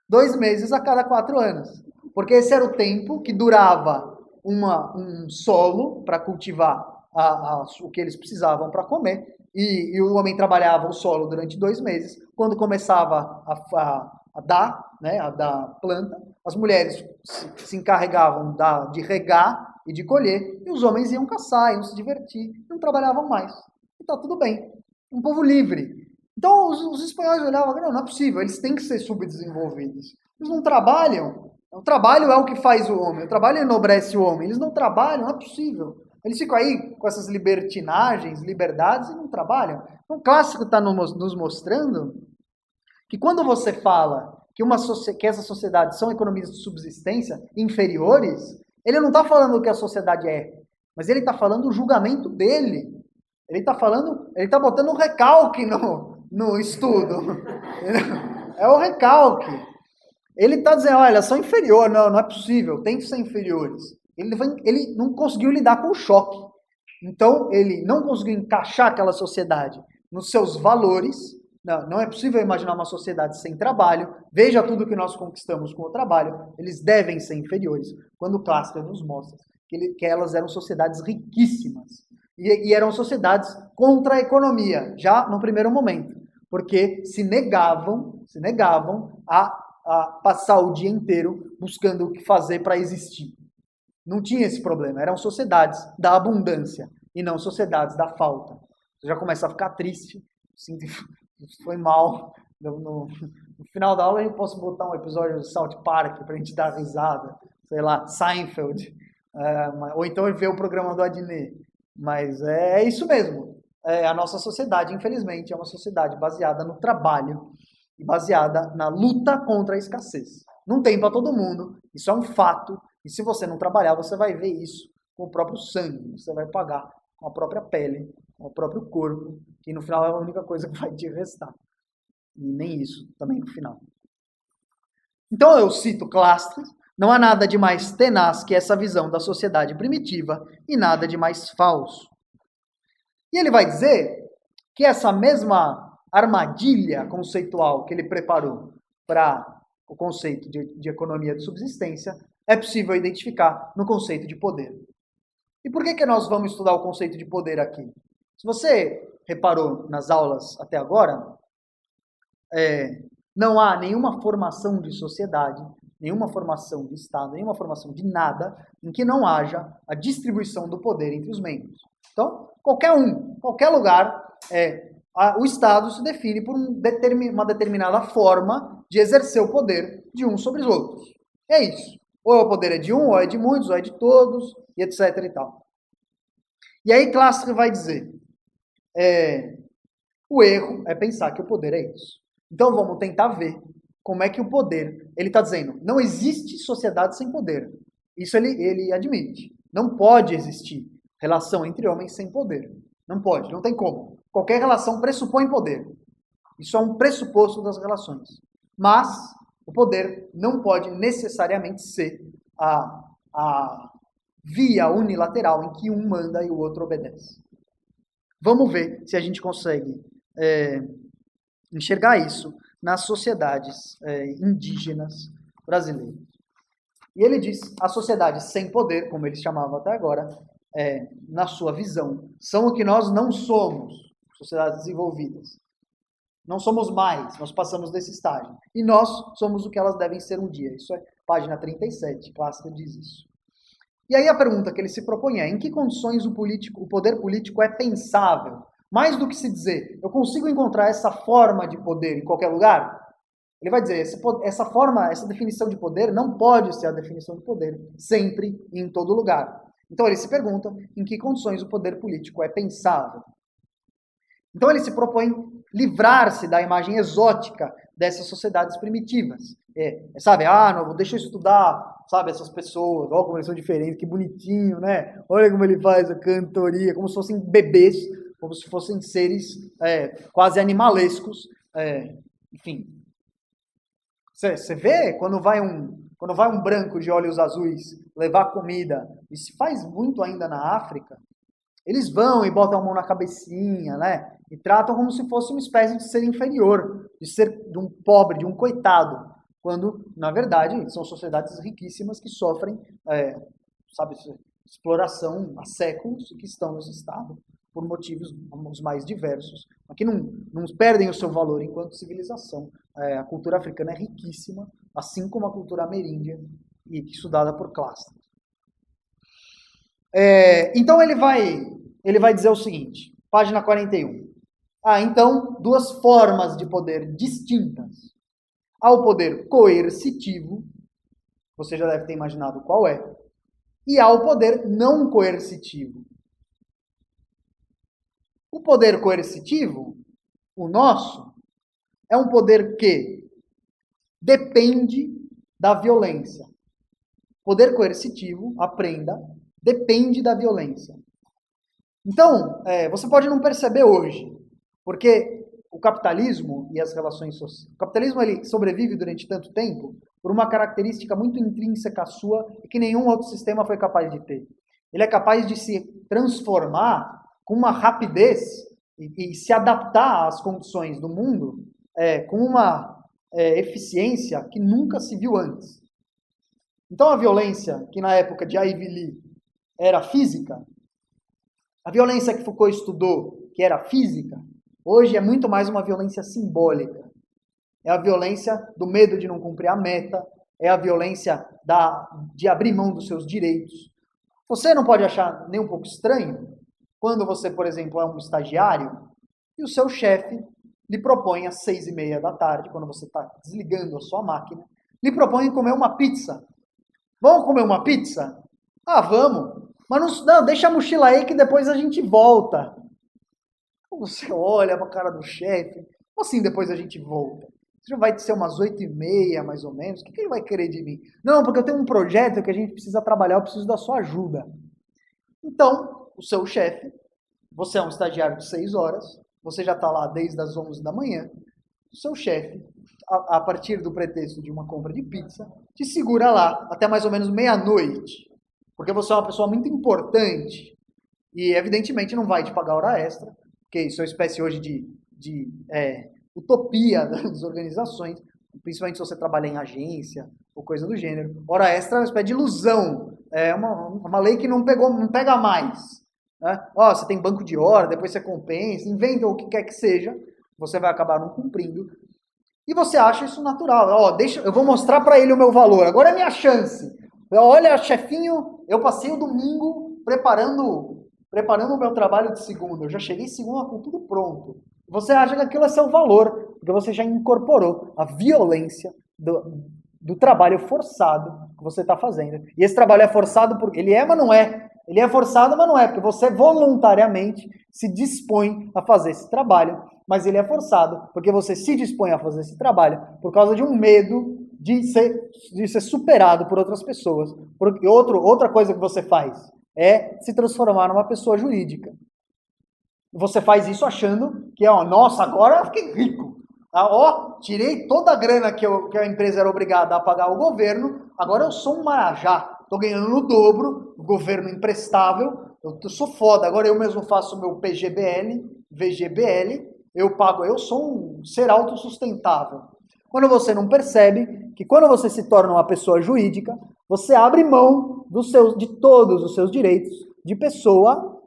2 meses a cada 4 anos. Porque esse era o tempo que durava um solo para cultivar o que eles precisavam para comer. E o homem trabalhava o solo durante 2 meses. Quando começava a dar planta, as mulheres se encarregavam de regar e de colher, e os homens iam caçar, iam se divertir, não trabalhavam mais. E tá tudo bem. Um povo livre. Então os espanhóis olhavam, não é possível, eles têm que ser subdesenvolvidos. Eles não trabalham. O trabalho é o que faz o homem, o trabalho enobrece o homem. Eles não trabalham, não é possível. Eles ficam aí com essas libertinagens, liberdades e não trabalham. Então o Clássico está nos mostrando que quando você fala que essas sociedades são economias de subsistência inferiores, ele não está falando o que a sociedade é, mas ele está falando o julgamento dele. Ele está botando um recalque no estudo. É o recalque. Ele está dizendo, olha, são inferiores. Não é possível, tem que ser inferiores. Ele não conseguiu lidar com o choque. Então, ele não conseguiu encaixar aquela sociedade nos seus valores. Não é possível imaginar uma sociedade sem trabalho. Veja tudo que nós conquistamos com o trabalho. Eles devem ser inferiores. Quando o Clássico nos mostra que elas eram sociedades riquíssimas. E eram sociedades contra a economia, já no primeiro momento. Porque se negavam a passar o dia inteiro buscando o que fazer para existir. Não tinha esse problema. Eram sociedades da abundância e não sociedades da falta. Você já começa a ficar triste. Foi mal. No final da aula eu posso botar um episódio do South Park para a gente dar risada. Sei lá, Seinfeld. Ou então ver o programa do Adnet. Mas é isso mesmo. A nossa sociedade, infelizmente, é uma sociedade baseada no trabalho e baseada na luta contra a escassez. Não tem para todo mundo, isso é um fato. E se você não trabalhar, você vai ver isso com o próprio sangue. Você vai pagar com a própria pele, com o próprio corpo, que no final é a única coisa que vai te restar. E nem isso também no final. Então eu cito Clastres. Não há nada de mais tenaz que essa visão da sociedade primitiva e nada de mais falso. E ele vai dizer que essa mesma armadilha conceitual que ele preparou para o conceito de economia de subsistência é possível identificar no conceito de poder. E por que nós vamos estudar o conceito de poder aqui? Se você reparou nas aulas até agora, Não há nenhuma formação de sociedade, nenhuma formação de Estado, nenhuma formação de nada em que não haja a distribuição do poder entre os membros. Então, qualquer lugar, o Estado se define por uma determinada forma de exercer o poder de uns sobre os outros. É isso. Ou o poder é de um, ou é de muitos, ou é de todos, e etc. e tal. E aí Clássico vai dizer, o erro é pensar que o poder é isso. Então vamos tentar ver como é que o poder, ele está dizendo, não existe sociedade sem poder. Isso ele admite. Não pode existir relação entre homens sem poder. Não pode, não tem como. Qualquer relação pressupõe poder. Isso é um pressuposto das relações. Mas o poder não pode necessariamente ser a via unilateral em que um manda e o outro obedece. Vamos ver se a gente consegue enxergar isso nas sociedades indígenas brasileiras. E ele diz, as sociedades sem poder, como eles chamavam até agora, na sua visão, são o que nós não somos, sociedades desenvolvidas. Não somos mais, nós passamos desse estágio. E nós somos o que elas devem ser um dia. Isso é página 37, Clássico diz isso. E aí a pergunta que ele se propõe é, em que condições o poder político é pensável? Mais do que se dizer, eu consigo encontrar essa forma de poder em qualquer lugar? Ele vai dizer, essa definição de poder não pode ser a definição de poder sempre e em todo lugar. Então ele se pergunta em que condições o poder político é pensável. Então ele se propõe livrar-se da imagem exótica dessas sociedades primitivas. Sabe, deixa eu estudar, sabe, essas pessoas, olha como eles são diferentes, que bonitinho, né? Olha como ele faz a cantoria, como se fossem bebês, como se fossem seres quase animalescos, enfim. Você vê quando vai um branco de olhos azuis levar comida, e se faz muito ainda na África, eles vão e botam a mão na cabecinha, né? E tratam como se fosse uma espécie de ser inferior, de um pobre, de um coitado, quando, na verdade, são sociedades riquíssimas que sofrem, exploração há séculos e que estão nesse estado por motivos os mais diversos, mas que não perdem o seu valor enquanto civilização. A cultura africana é riquíssima, assim como a cultura ameríndia, e estudada por Clássico. Então ele vai dizer o seguinte, página 41. Então, duas formas de poder distintas. Há o poder coercitivo, você já deve ter imaginado qual é, e há o poder não coercitivo. O poder coercitivo, o nosso, é um poder que depende da violência. Poder coercitivo, aprenda, depende da violência. Então, você pode não perceber hoje, porque o capitalismo e as relações sociais... O capitalismo ele sobrevive durante tanto tempo por uma característica muito intrínseca sua e que nenhum outro sistema foi capaz de ter. Ele é capaz de se transformar com uma rapidez e se adaptar às condições do mundo com uma eficiência que nunca se viu antes. Então a violência, que na época de Ivy Lee era física, a violência que Foucault estudou, que era física, hoje é muito mais uma violência simbólica. É a violência do medo de não cumprir a meta, é a violência de abrir mão dos seus direitos. Você não pode achar nem um pouco estranho quando você, por exemplo, é um estagiário e o seu chefe lhe propõe às 6:30 da tarde, quando você está desligando a sua máquina, lhe propõe comer uma pizza. Vamos comer uma pizza? Vamos. Mas não, deixa a mochila aí que depois a gente volta. Você olha para a cara do chefe, como assim depois a gente volta? Já vai ser umas 8:30, mais ou menos. O que ele vai querer de mim? Não, porque eu tenho um projeto que a gente precisa trabalhar, eu preciso da sua ajuda. Então, o seu chefe, você é um estagiário de 6 horas, você já está lá desde as 11 da manhã, o seu chefe, a partir do pretexto de uma compra de pizza, te segura lá até mais ou menos meia-noite, porque você é uma pessoa muito importante e, evidentemente, não vai te pagar hora extra, porque isso é uma espécie hoje de utopia das organizações, principalmente se você trabalha em agência ou coisa do gênero. Hora extra é uma espécie de ilusão, é uma lei que não pega mais. Né? Você tem banco de hora, depois você compensa, inventa o que quer que seja, você vai acabar não cumprindo. E você acha isso natural. Ó, deixa, eu vou mostrar para ele o meu valor. Agora é minha chance. Olha, chefinho, eu passei o domingo preparando o meu trabalho de segunda. Eu já cheguei segunda com tudo pronto. Você acha que aquilo é seu valor, porque você já incorporou a violência do trabalho forçado que você está fazendo. E esse trabalho é forçado porque ele é, mas não é. Ele é forçado, mas não é, porque você voluntariamente se dispõe a fazer esse trabalho, mas ele é forçado porque você se dispõe a fazer esse trabalho por causa de um medo de ser superado por outras pessoas. Porque outra coisa que você faz é se transformar numa pessoa jurídica. Você faz isso achando que, nossa, agora eu fiquei rico. Tirei toda a grana que a empresa era obrigada a pagar ao governo, agora eu sou um marajá. Estou ganhando no dobro, o governo imprestável, eu sou foda, agora eu mesmo faço meu PGBL, VGBL, eu sou um ser autossustentável. Quando você não percebe que quando você se torna uma pessoa jurídica, você abre mão de todos os seus direitos de pessoa,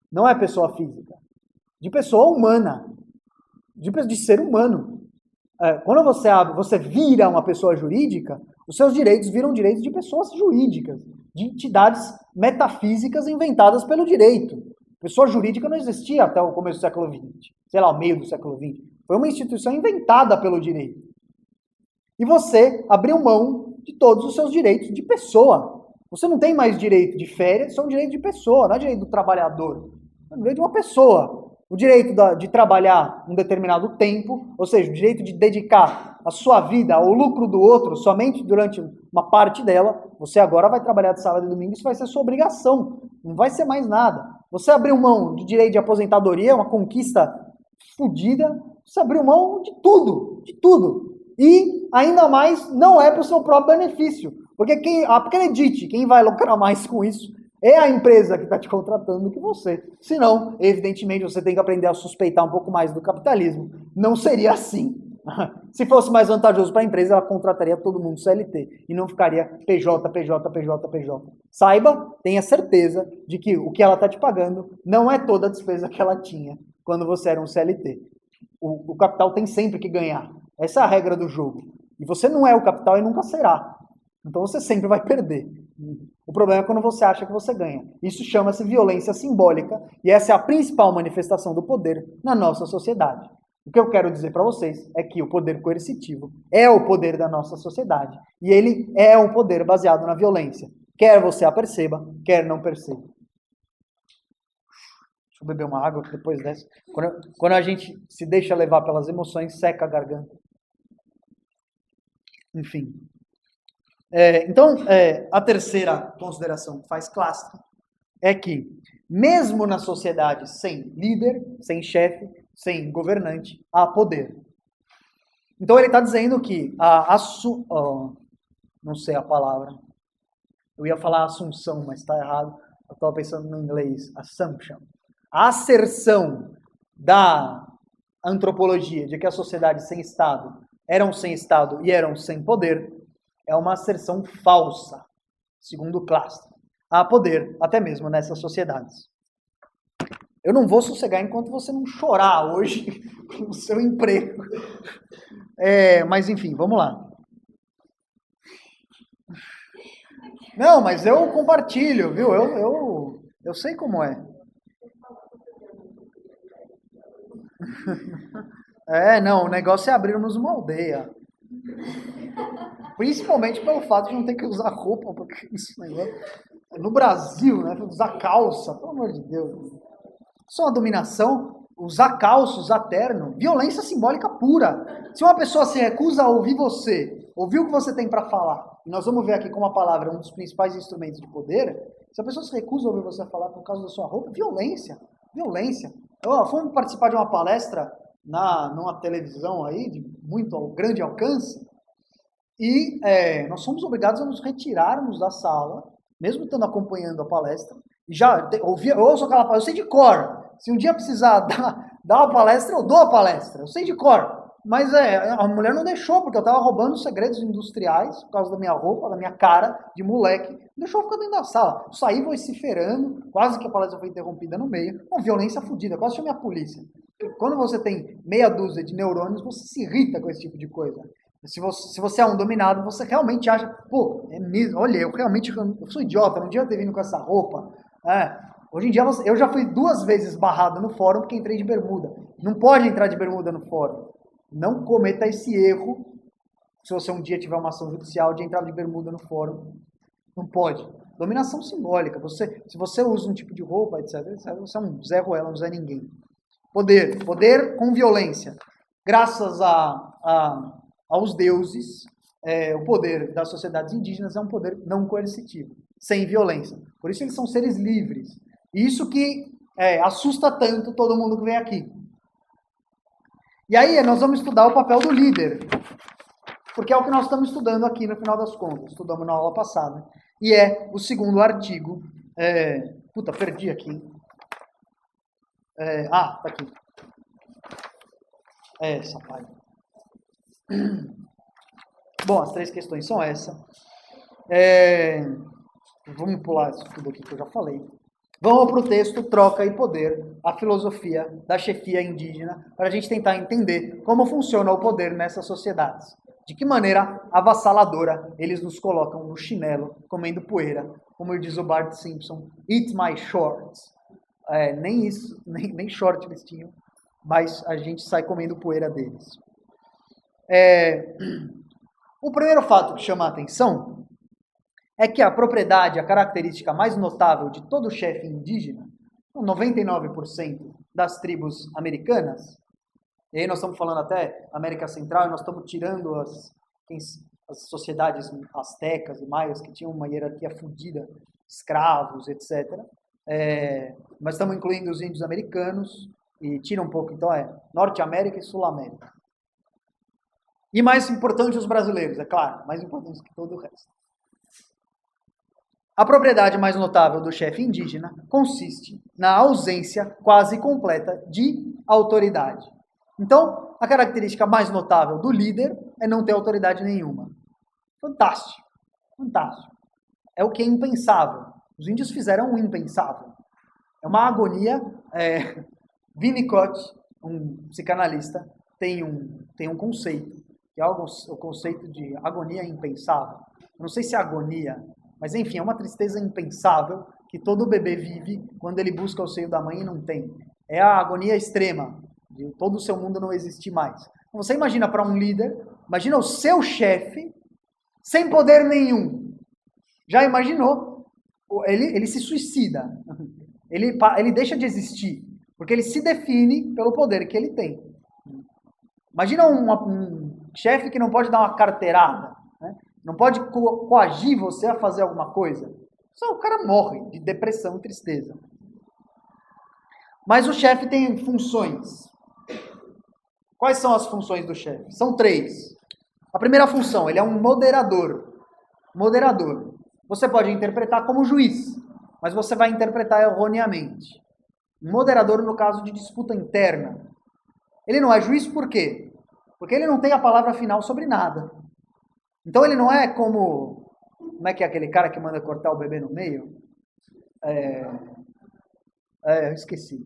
não é pessoa física, de pessoa humana, de ser humano. Quando você vira uma pessoa jurídica, os seus direitos viram direitos de pessoas jurídicas, de entidades metafísicas inventadas pelo direito. Pessoa jurídica não existia até o começo do século XX, sei lá, o meio do século XX. Foi uma instituição inventada pelo direito. E você abriu mão de todos os seus direitos de pessoa. Você não tem mais direito de férias, isso é um direito de pessoa, não é direito do trabalhador. É um direito de uma pessoa. O direito de trabalhar um determinado tempo, ou seja, o direito de dedicar a sua vida ao lucro do outro somente durante uma parte dela, você agora vai trabalhar de sábado e domingo, isso vai ser sua obrigação, não vai ser mais nada. Você abriu mão de direito de aposentadoria, uma conquista fodida, você abriu mão de tudo, de tudo. E, ainda mais, não é para o seu próprio benefício. Porque acredite, quem vai lucrar mais com isso é a empresa que está te contratando do que você. Senão, evidentemente, você tem que aprender a suspeitar um pouco mais do capitalismo. Não seria assim. Se fosse mais vantajoso para a empresa, ela contrataria todo mundo CLT e não ficaria PJ, PJ, PJ, PJ. Saiba, tenha certeza de que o que ela está te pagando não é toda a despesa que ela tinha quando você era um CLT. O capital tem sempre que ganhar. Essa é a regra do jogo. E você não é o capital e nunca será. Então você sempre vai perder. O problema é quando você acha que você ganha. Isso chama-se violência simbólica e essa é a principal manifestação do poder na nossa sociedade. O que eu quero dizer para vocês é que o poder coercitivo é o poder da nossa sociedade e ele é um poder baseado na violência. Quer você a perceba, quer não perceba. Deixa eu beber uma água depois dessa. Quando a gente se deixa levar pelas emoções, seca a garganta. Enfim. Então, a terceira consideração que faz Clássico é que, mesmo na sociedade sem líder, sem chefe, sem governante, há poder. Então ele está dizendo que não sei a palavra, eu ia falar assunção, mas está errado, eu estava pensando no inglês, assumption. A asserção da antropologia de que a sociedade sem Estado eram sem Estado e eram sem poder é uma asserção falsa, segundo Clássico. Há poder até mesmo nessas sociedades. Eu não vou sossegar enquanto você não chorar hoje com o seu emprego. Mas enfim, vamos lá. Não, mas eu compartilho, viu? Eu sei como é. Não, o negócio é abrirmos uma aldeia. Principalmente pelo fato de não ter que usar roupa, porque isso no Brasil, né? Usar calça, pelo amor de Deus. Isso é uma dominação, usar calça, usar terno, violência simbólica pura. Se uma pessoa se recusa a ouvir você, ouvir o que você tem para falar, e nós vamos ver aqui como a palavra é um dos principais instrumentos de poder, se a pessoa se recusa a ouvir você falar por causa da sua roupa, violência. Fomos participar de uma palestra numa televisão aí, de muito grande alcance, e nós somos obrigados a nos retirarmos da sala, mesmo estando acompanhando a palestra, e eu ouço aquela palestra, eu sei de cor. Se um dia precisar dar uma palestra, eu dou a palestra, eu sei de cor. Mas a mulher não deixou, porque eu estava roubando segredos industriais, por causa da minha roupa, da minha cara de moleque, não deixou eu ficar dentro da sala. Eu saí vociferando, quase que a palestra foi interrompida no meio, uma violência fodida, quase chamei a polícia. quando você tem meia dúzia de neurônios, você se irrita com esse tipo de coisa. Se você é um dominado, você realmente acha, pô, é mesmo, olha, eu sou idiota, não devia ter vindo com essa roupa. Hoje em dia, eu já fui 2 vezes barrado no fórum porque entrei de bermuda. Não pode entrar de bermuda no fórum. Não cometa esse erro, se você um dia tiver uma ação judicial, de entrar de bermuda no fórum. Não pode. Dominação simbólica. Se você usa um tipo de roupa, etc., você é um Zé Ruela, um Zé Ninguém. Poder com violência. Graças aos deuses, o poder das sociedades indígenas é um poder não coercitivo, sem violência. Por isso eles são seres livres. Isso que assusta tanto todo mundo que vem aqui. E aí nós vamos estudar o papel do líder, porque é o que nós estamos estudando aqui no final das contas. Estudamos na aula passada. E é o segundo artigo. Perdi aqui. Tá aqui. Essa página. Bom, as 3 questões são essa. Vamos pular isso tudo aqui que eu já falei. Vamos para o texto Troca e Poder, a filosofia da chefia indígena, para a gente tentar entender como funciona o poder nessas sociedades. De que maneira avassaladora eles nos colocam no chinelo, comendo poeira, como diz o Bart Simpson, eat my shorts. Nem isso, nem short eles tinham, mas a gente sai comendo poeira deles. O primeiro fato que chama a atenção é que a propriedade, a característica mais notável de todo chefe indígena, 99% das tribos americanas, e aí nós estamos falando até América Central, e nós estamos tirando as sociedades astecas e maias, que tinham uma hierarquia fodida, escravos, etc. Mas estamos incluindo os índios americanos, e tira um pouco, então Norte América e Sul América. E mais importante os brasileiros, é claro, mais importante que todo o resto. A propriedade mais notável do chefe indígena consiste na ausência quase completa de autoridade. Então, a característica mais notável do líder é não ter autoridade nenhuma. Fantástico, fantástico. É o que é impensável. Os índios fizeram o impensável. É uma agonia. Winnicott, um psicanalista, tem um conceito, que é o conceito de agonia impensável. Eu não sei se é agonia, mas enfim, é uma tristeza impensável que todo bebê vive quando ele busca o seio da mãe e não tem. É a agonia extrema, de todo o seu mundo não existir mais. Então, você imagina para um líder, imagina o seu chefe sem poder nenhum. Já imaginou? Ele se suicida. Ele deixa de existir, porque ele se define pelo poder que ele tem. Imagina um chefe que não pode dar uma carteirada, né? Não pode coagir você a fazer alguma coisa. Só o cara morre de depressão e tristeza. Mas o chefe tem funções. Quais são as funções do chefe? São 3. A primeira função, ele é um moderador. Moderador. Você pode interpretar como juiz, mas você vai interpretar erroneamente. Um moderador no caso de disputa interna. Ele não é juiz por quê? Porque ele não tem a palavra final sobre nada. Então ele não é como é que é aquele cara que manda cortar o bebê no meio? Eu esqueci.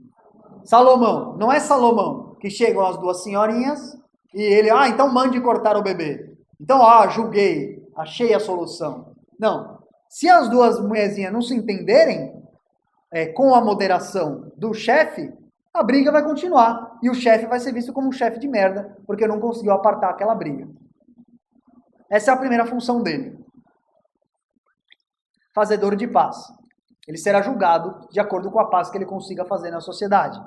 Salomão. Não é Salomão que chegam as 2 senhorinhas e ele, então mande cortar o bebê. Então, julguei, achei a solução. Não. Se as 2 mulherzinhas não se entenderem com a moderação do chefe, a briga vai continuar. E o chefe vai ser visto como um chefe de merda, porque não conseguiu apartar aquela briga. Essa é a primeira função dele. Fazedor de paz. Ele será julgado de acordo com a paz que ele consiga fazer na sociedade.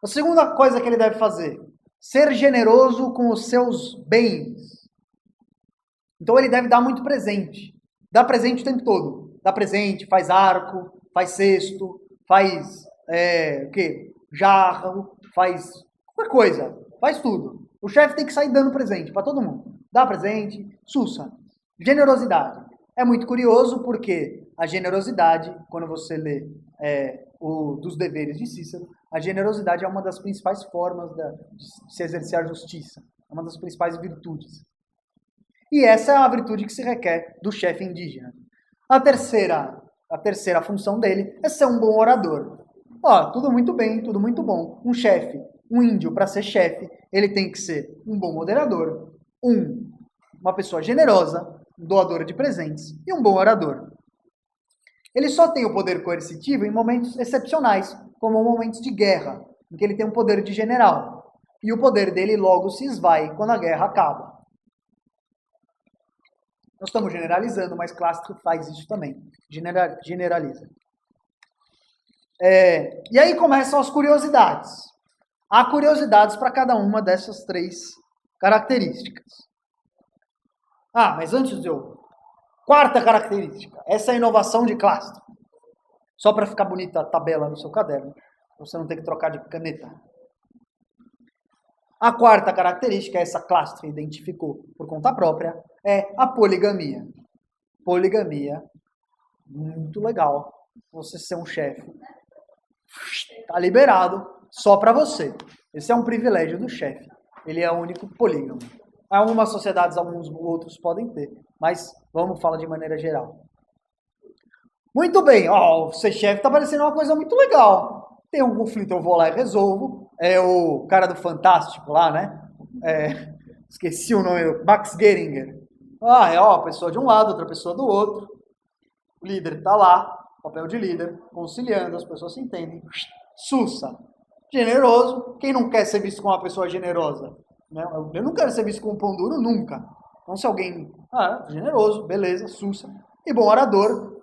A segunda coisa que ele deve fazer, ser generoso com os seus bens. Então ele deve dar muito presente. Dá presente o tempo todo. Dá presente, faz arco, faz cesto, faz jarro, faz qualquer coisa. Faz tudo. O chefe tem que sair dando presente para todo mundo. Dá presente, sussa. Generosidade. É muito curioso porque a generosidade, quando você lê dos deveres de Cícero, a generosidade é uma das principais formas de se exercer a justiça. É uma das principais virtudes. E essa é a virtude que se requer do chefe indígena. A terceira função dele é ser um bom orador. Tudo muito bem, tudo muito bom. Um chefe Um índio, para ser chefe, ele tem que ser um bom moderador, uma pessoa generosa, doadora de presentes e um bom orador. Ele só tem o poder coercitivo em momentos excepcionais, como momentos de guerra, em que ele tem um poder de general. E o poder dele logo se esvai quando a guerra acaba. Nós estamos generalizando, mas Clássico faz isso também. Generaliza. E aí começam as curiosidades. Há curiosidades para cada uma dessas 3 características. Mas antes de eu... Quarta característica. Essa é a inovação de Clássico. Só para ficar bonita a tabela no seu caderno. Você não tem que trocar de caneta. A quarta característica, essa Clássico identificou por conta própria, é a poligamia. Poligamia, muito legal. Você ser um chefe. Está liberado só para você. Esse é um privilégio do chefe. Ele é o único polígamo. Em algumas sociedades, alguns outros podem ter, mas vamos falar de maneira geral. Muito bem, ser chefe está parecendo uma coisa muito legal. Tem um conflito, eu vou lá e resolvo. É o cara do Fantástico lá, né? Esqueci o nome, Max Geringer. A pessoa de um lado, outra pessoa do outro. O líder está lá, papel de líder, conciliando, as pessoas se entendem. Sussa. Generoso. Quem não quer ser visto como uma pessoa generosa? Eu não quero ser visto como um pão duro nunca. Então se alguém... generoso, beleza, sussa. E bom orador.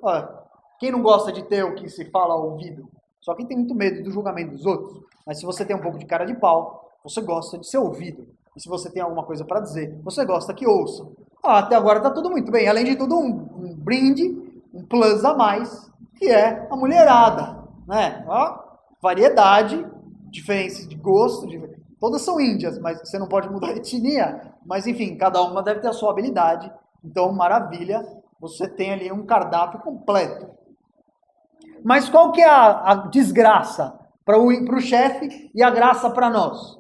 Quem não gosta de ter o que se fala ao ouvido? Só quem tem muito medo do julgamento dos outros. Mas se você tem um pouco de cara de pau, você gosta de ser ouvido. E se você tem alguma coisa para dizer, você gosta que ouça. Até agora está tudo muito bem. Além de tudo, um brinde, um plus a mais, que é a mulherada. Né? Variedade, diferença de gosto, todas são índias, mas você não pode mudar a etnia. Mas enfim, cada uma deve ter a sua habilidade. Então, maravilha, você tem ali um cardápio completo. Mas qual que é a desgraça para o chefe e a graça para nós?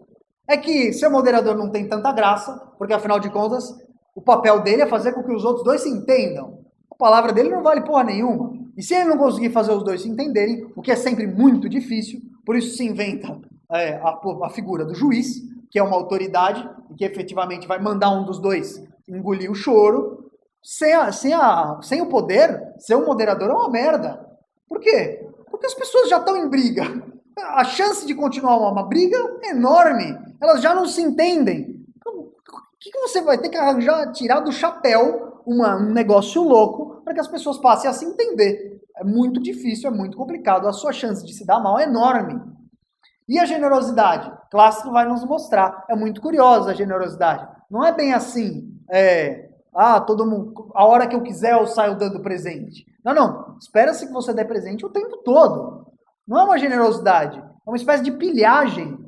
É que seu moderador não tem tanta graça, porque afinal de contas, o papel dele é fazer com que os outros dois se entendam. A palavra dele não vale porra nenhuma. E se ele não conseguir fazer os dois se entenderem, o que é sempre muito difícil, por isso se inventa a figura do juiz, que é uma autoridade, que efetivamente vai mandar um dos dois engolir o choro. Sem o poder, ser um moderador é uma merda. Por quê? Porque as pessoas já estão em briga. A chance de continuar uma briga é enorme. Elas já não se entendem. Então, o que você vai ter que arranjar, tirar do chapéu um negócio louco para que as pessoas passem a se entender? É muito difícil, é muito complicado. A sua chance de se dar mal é enorme. E a generosidade? Clássico vai nos mostrar. É muito curiosa a generosidade. Não é bem assim, todo mundo, a hora que eu quiser eu saio dando presente. Não. Espera-se que você dê presente o tempo todo. Não é uma generosidade. É uma espécie de pilhagem.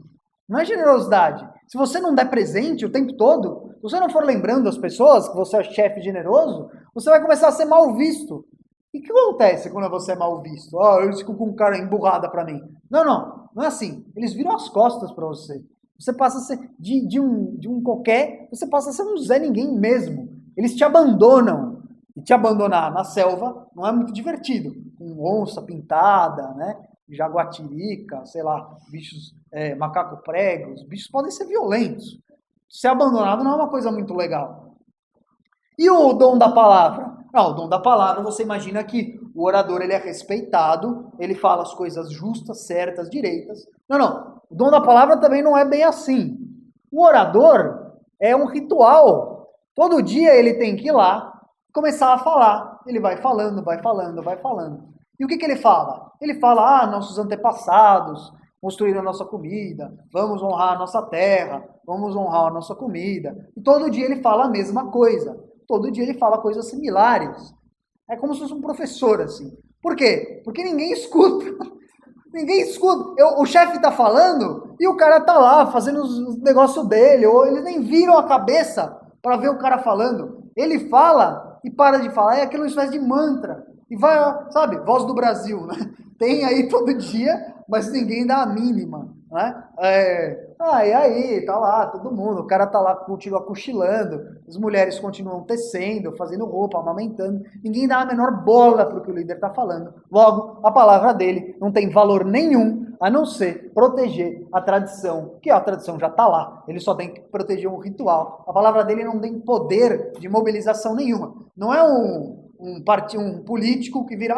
Não é generosidade. Se você não der presente o tempo todo, se você não for lembrando as pessoas que você é chefe generoso, você vai começar a ser mal visto. E o que acontece quando você é mal visto? Eles ficam com um cara emburrada pra mim. Não é assim. Eles viram as costas pra você. Você passa a ser de um qualquer, você passa a ser um Zé Ninguém mesmo. Eles te abandonam. E te abandonar na selva não é muito divertido. Com onça pintada, né? Jaguatirica, sei lá, bichos, macaco prego, os bichos podem ser violentos. Ser abandonado não é uma coisa muito legal. E o dom da palavra? O dom da palavra, você imagina que o orador ele é respeitado, ele fala as coisas justas, certas, direitas. Não. O dom da palavra também não é bem assim. O orador é um ritual. Todo dia ele tem que ir lá, começar a falar. Ele vai falando. E o que ele fala? Ele fala, nossos antepassados construíram a nossa comida, vamos honrar a nossa terra, vamos honrar a nossa comida. E todo dia ele fala a mesma coisa. Todo dia ele fala coisas similares. É como se fosse um professor, assim. Por quê? Porque ninguém escuta. Ninguém escuta. O chefe tá falando e o cara tá lá fazendo os negócios dele, ou eles nem viram a cabeça para ver o cara falando. Ele fala e para de falar, é aquela espécie de mantra. E vai, sabe, Voz do Brasil, né? Tem aí todo dia, mas ninguém dá a mínima, né? E aí, tá lá, todo mundo, o cara tá lá, continua cochilando, as mulheres continuam tecendo, fazendo roupa, amamentando, ninguém dá a menor bola pro que o líder tá falando. Logo, a palavra dele não tem valor nenhum, a não ser proteger a tradição, que a tradição já está lá, ele só tem que proteger um ritual. A palavra dele não tem poder de mobilização nenhuma. Não é um político que vira,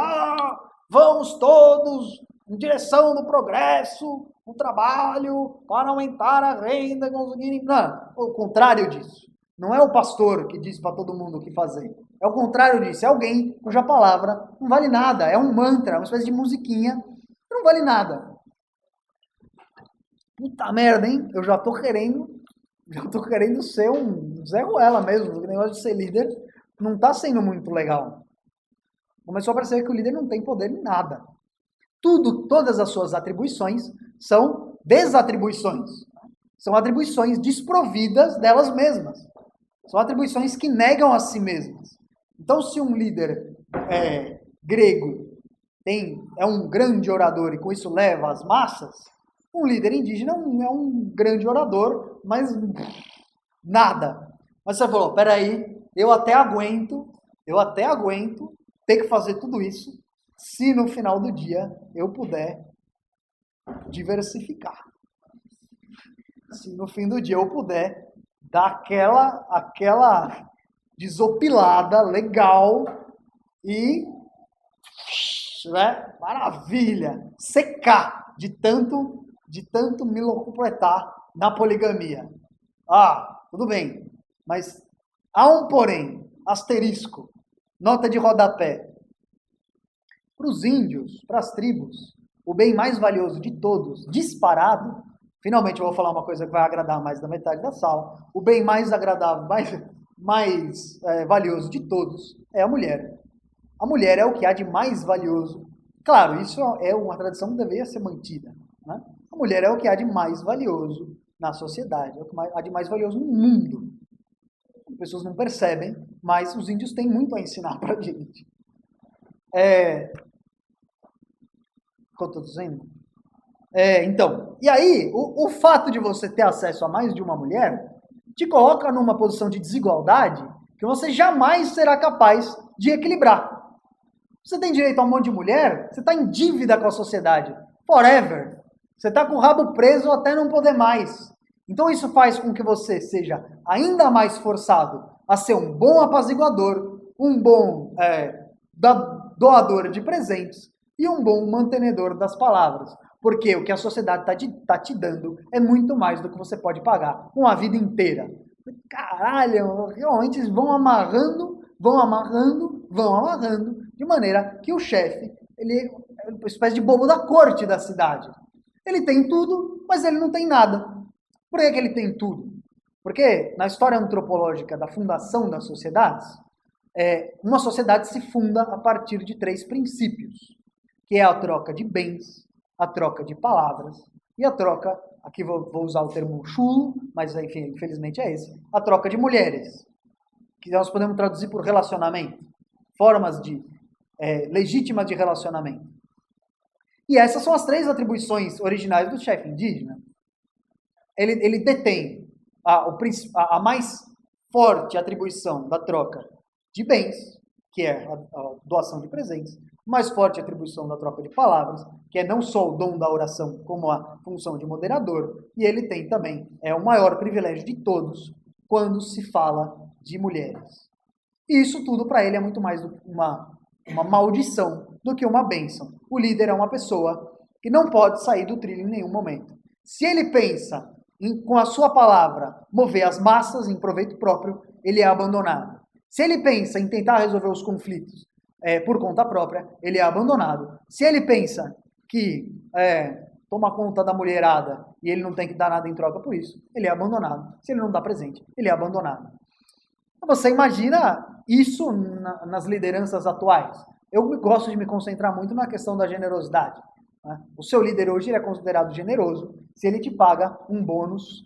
vamos todos em direção do progresso, o trabalho, para aumentar a renda, conseguir... Não, o contrário disso. Não é o pastor que diz para todo mundo o que fazer. É o contrário disso. É alguém cuja palavra não vale nada. É um mantra, uma espécie de musiquinha que não vale nada. Puta merda, hein? Eu já tô querendo ser um Zé Ruela mesmo. O negócio de ser líder não tá sendo muito legal. Começou a perceber que o líder não tem poder em nada. Todas as suas atribuições são desatribuições. São atribuições desprovidas delas mesmas. São atribuições que negam a si mesmas. Então, se um líder grego é um grande orador e com isso leva as massas, um líder indígena é um grande orador, mas nada. Mas você falou, peraí, eu até aguento ter que fazer tudo isso se no final do dia eu puder diversificar. Se no fim do dia eu puder dar aquela desopilada legal e, né, maravilha, secar de tanto me locupletar na poligamia. Tudo bem, mas há um porém, asterisco, nota de rodapé. Para os índios, para as tribos, o bem mais valioso de todos, disparado, finalmente eu vou falar uma coisa que vai agradar mais da metade da sala, o bem mais agradável, mais valioso de todos é a mulher. A mulher é o que há de mais valioso. Claro, isso é uma tradição que deveria ser mantida. Né? A mulher é o que há de mais valioso na sociedade, é o que há de mais valioso no mundo. As pessoas não percebem, mas os índios têm muito a ensinar para a gente. O que eu estou dizendo? Então, e aí, o fato de você ter acesso a mais de uma mulher te coloca numa posição de desigualdade que você jamais será capaz de equilibrar. Você tem direito a um monte de mulher, você está em dívida com a sociedade. Forever. Você está com o rabo preso até não poder mais. Então isso faz com que você seja ainda mais forçado a ser um bom apaziguador, um bom doador de presentes e um bom mantenedor das palavras. Porque o que a sociedade está te dando é muito mais do que você pode pagar uma vida inteira. Caralho, realmente eles vão amarrando, de maneira que o chefe, ele é uma espécie de bobo da corte da cidade. Ele tem tudo, mas ele não tem nada. Por que ele tem tudo? Porque na história antropológica da fundação das sociedades, uma sociedade se funda a partir de 3 princípios, que é a troca de bens, a troca de palavras e a troca, aqui vou usar o termo chulo, mas enfim, infelizmente é esse, a troca de mulheres, que nós podemos traduzir por relacionamento, formas legítimas de relacionamento. E essas são as 3 atribuições originais do chefe indígena. Ele detém a mais forte atribuição da troca de bens, que é a doação de presentes, mais forte atribuição da troca de palavras, que é não só o dom da oração, como a função de moderador, e ele tem também o maior privilégio de todos quando se fala de mulheres. E isso tudo para ele é muito mais uma maldição do que uma bênção. O líder é uma pessoa que não pode sair do trilho em nenhum momento. Se ele pensa com a sua palavra mover as massas em proveito próprio, ele é abandonado. Se ele pensa em tentar resolver os conflitos por conta própria, ele é abandonado. Se ele pensa que toma conta da mulherada e ele não tem que dar nada em troca por isso, ele é abandonado. Se ele não dá presente, ele é abandonado. Você imagina isso nas lideranças atuais. Eu gosto de me concentrar muito na questão da generosidade. Né? O seu líder hoje ele é considerado generoso se ele te paga um bônus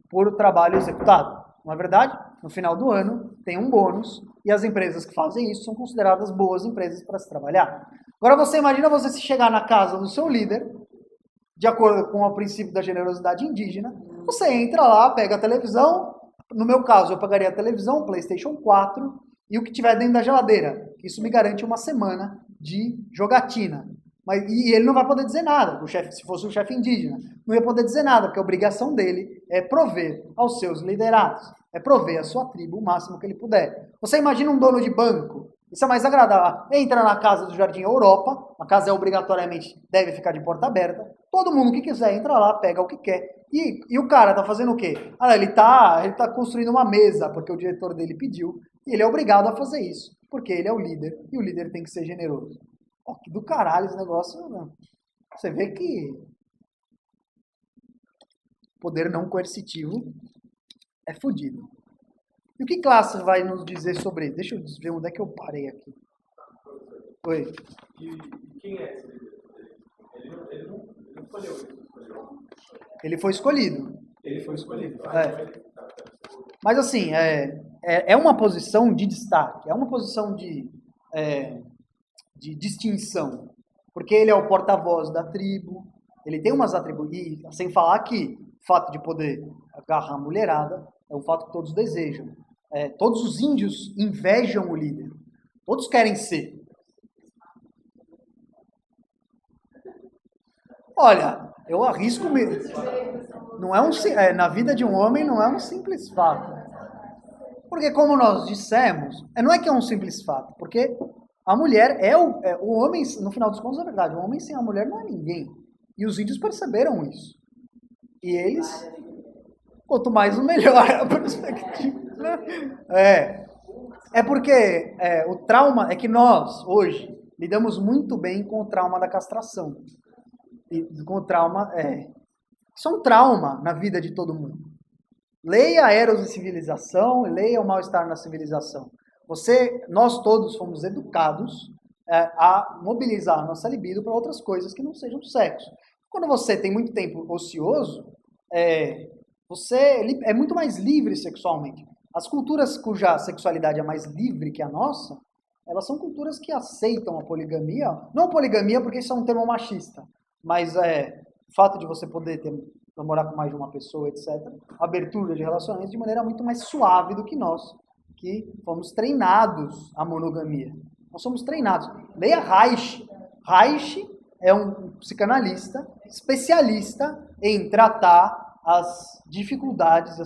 por trabalho executado. Não é verdade? No final do ano tem um bônus e as empresas que fazem isso são consideradas boas empresas para se trabalhar. Agora você imagina você se chegar na casa do seu líder, de acordo com o princípio da generosidade indígena, você entra lá, pega a televisão, no meu caso eu pagaria a televisão, o PlayStation 4 e o que tiver dentro da geladeira. Isso me garante uma semana de jogatina. E ele não vai poder dizer nada, o chefe, se fosse um chefe indígena, não ia poder dizer nada, porque a obrigação dele é prover aos seus liderados, é prover à sua tribo o máximo que ele puder. Você imagina um dono de banco, isso é mais agradável, entra na casa do Jardim Europa, a casa obrigatoriamente deve ficar de porta aberta, todo mundo que quiser entra lá, pega o que quer, e o cara tá fazendo o quê? Ele tá construindo uma mesa, porque o diretor dele pediu, e ele é obrigado a fazer isso, porque ele é o líder, e o líder tem que ser generoso. Oh, que do caralho esse negócio, né? Você vê que poder não coercitivo é fodido. E o que classe vai nos dizer sobre isso? Deixa eu ver onde é que eu parei aqui. Oi. E quem é esse líder? Ele não escolheu isso. Ele foi escolhido. Ele foi escolhido. Mas assim, é uma posição de destaque, é uma posição de distinção, porque ele é o porta-voz da tribo, ele tem umas atribuições, sem falar que o fato de poder agarrar a mulherada é um fato que todos desejam. Todos os índios invejam o líder, todos querem ser. Olha, eu arrisco mesmo. Não é na vida de um homem não é um simples fato. Porque como nós dissemos, não é que é um simples fato, porque a mulher o homem, no final dos contos, é verdade, o homem sem a mulher não é ninguém. E os índios perceberam isso. E eles, quanto mais o melhor a perspectiva. Porque o trauma é que nós, hoje, lidamos muito bem com o trauma da castração. E com o trauma, isso é um trauma na vida de todo mundo. Leia Eros e Civilização e leia O Mal-Estar na Civilização. Nós todos fomos educados a mobilizar a nossa libido para outras coisas que não sejam sexo. Quando você tem muito tempo ocioso, você é muito mais livre sexualmente. As culturas cuja sexualidade é mais livre que a nossa, elas são culturas que aceitam a poligamia. Não poligamia porque isso é um termo machista, mas o fato de você poder namorar com mais de uma pessoa, etc. Abertura de relacionamentos de maneira muito mais suave do que nós, que fomos treinados à monogamia. Nós somos treinados. Leia Reich. Reich é um psicanalista especialista em tratar as dificuldades,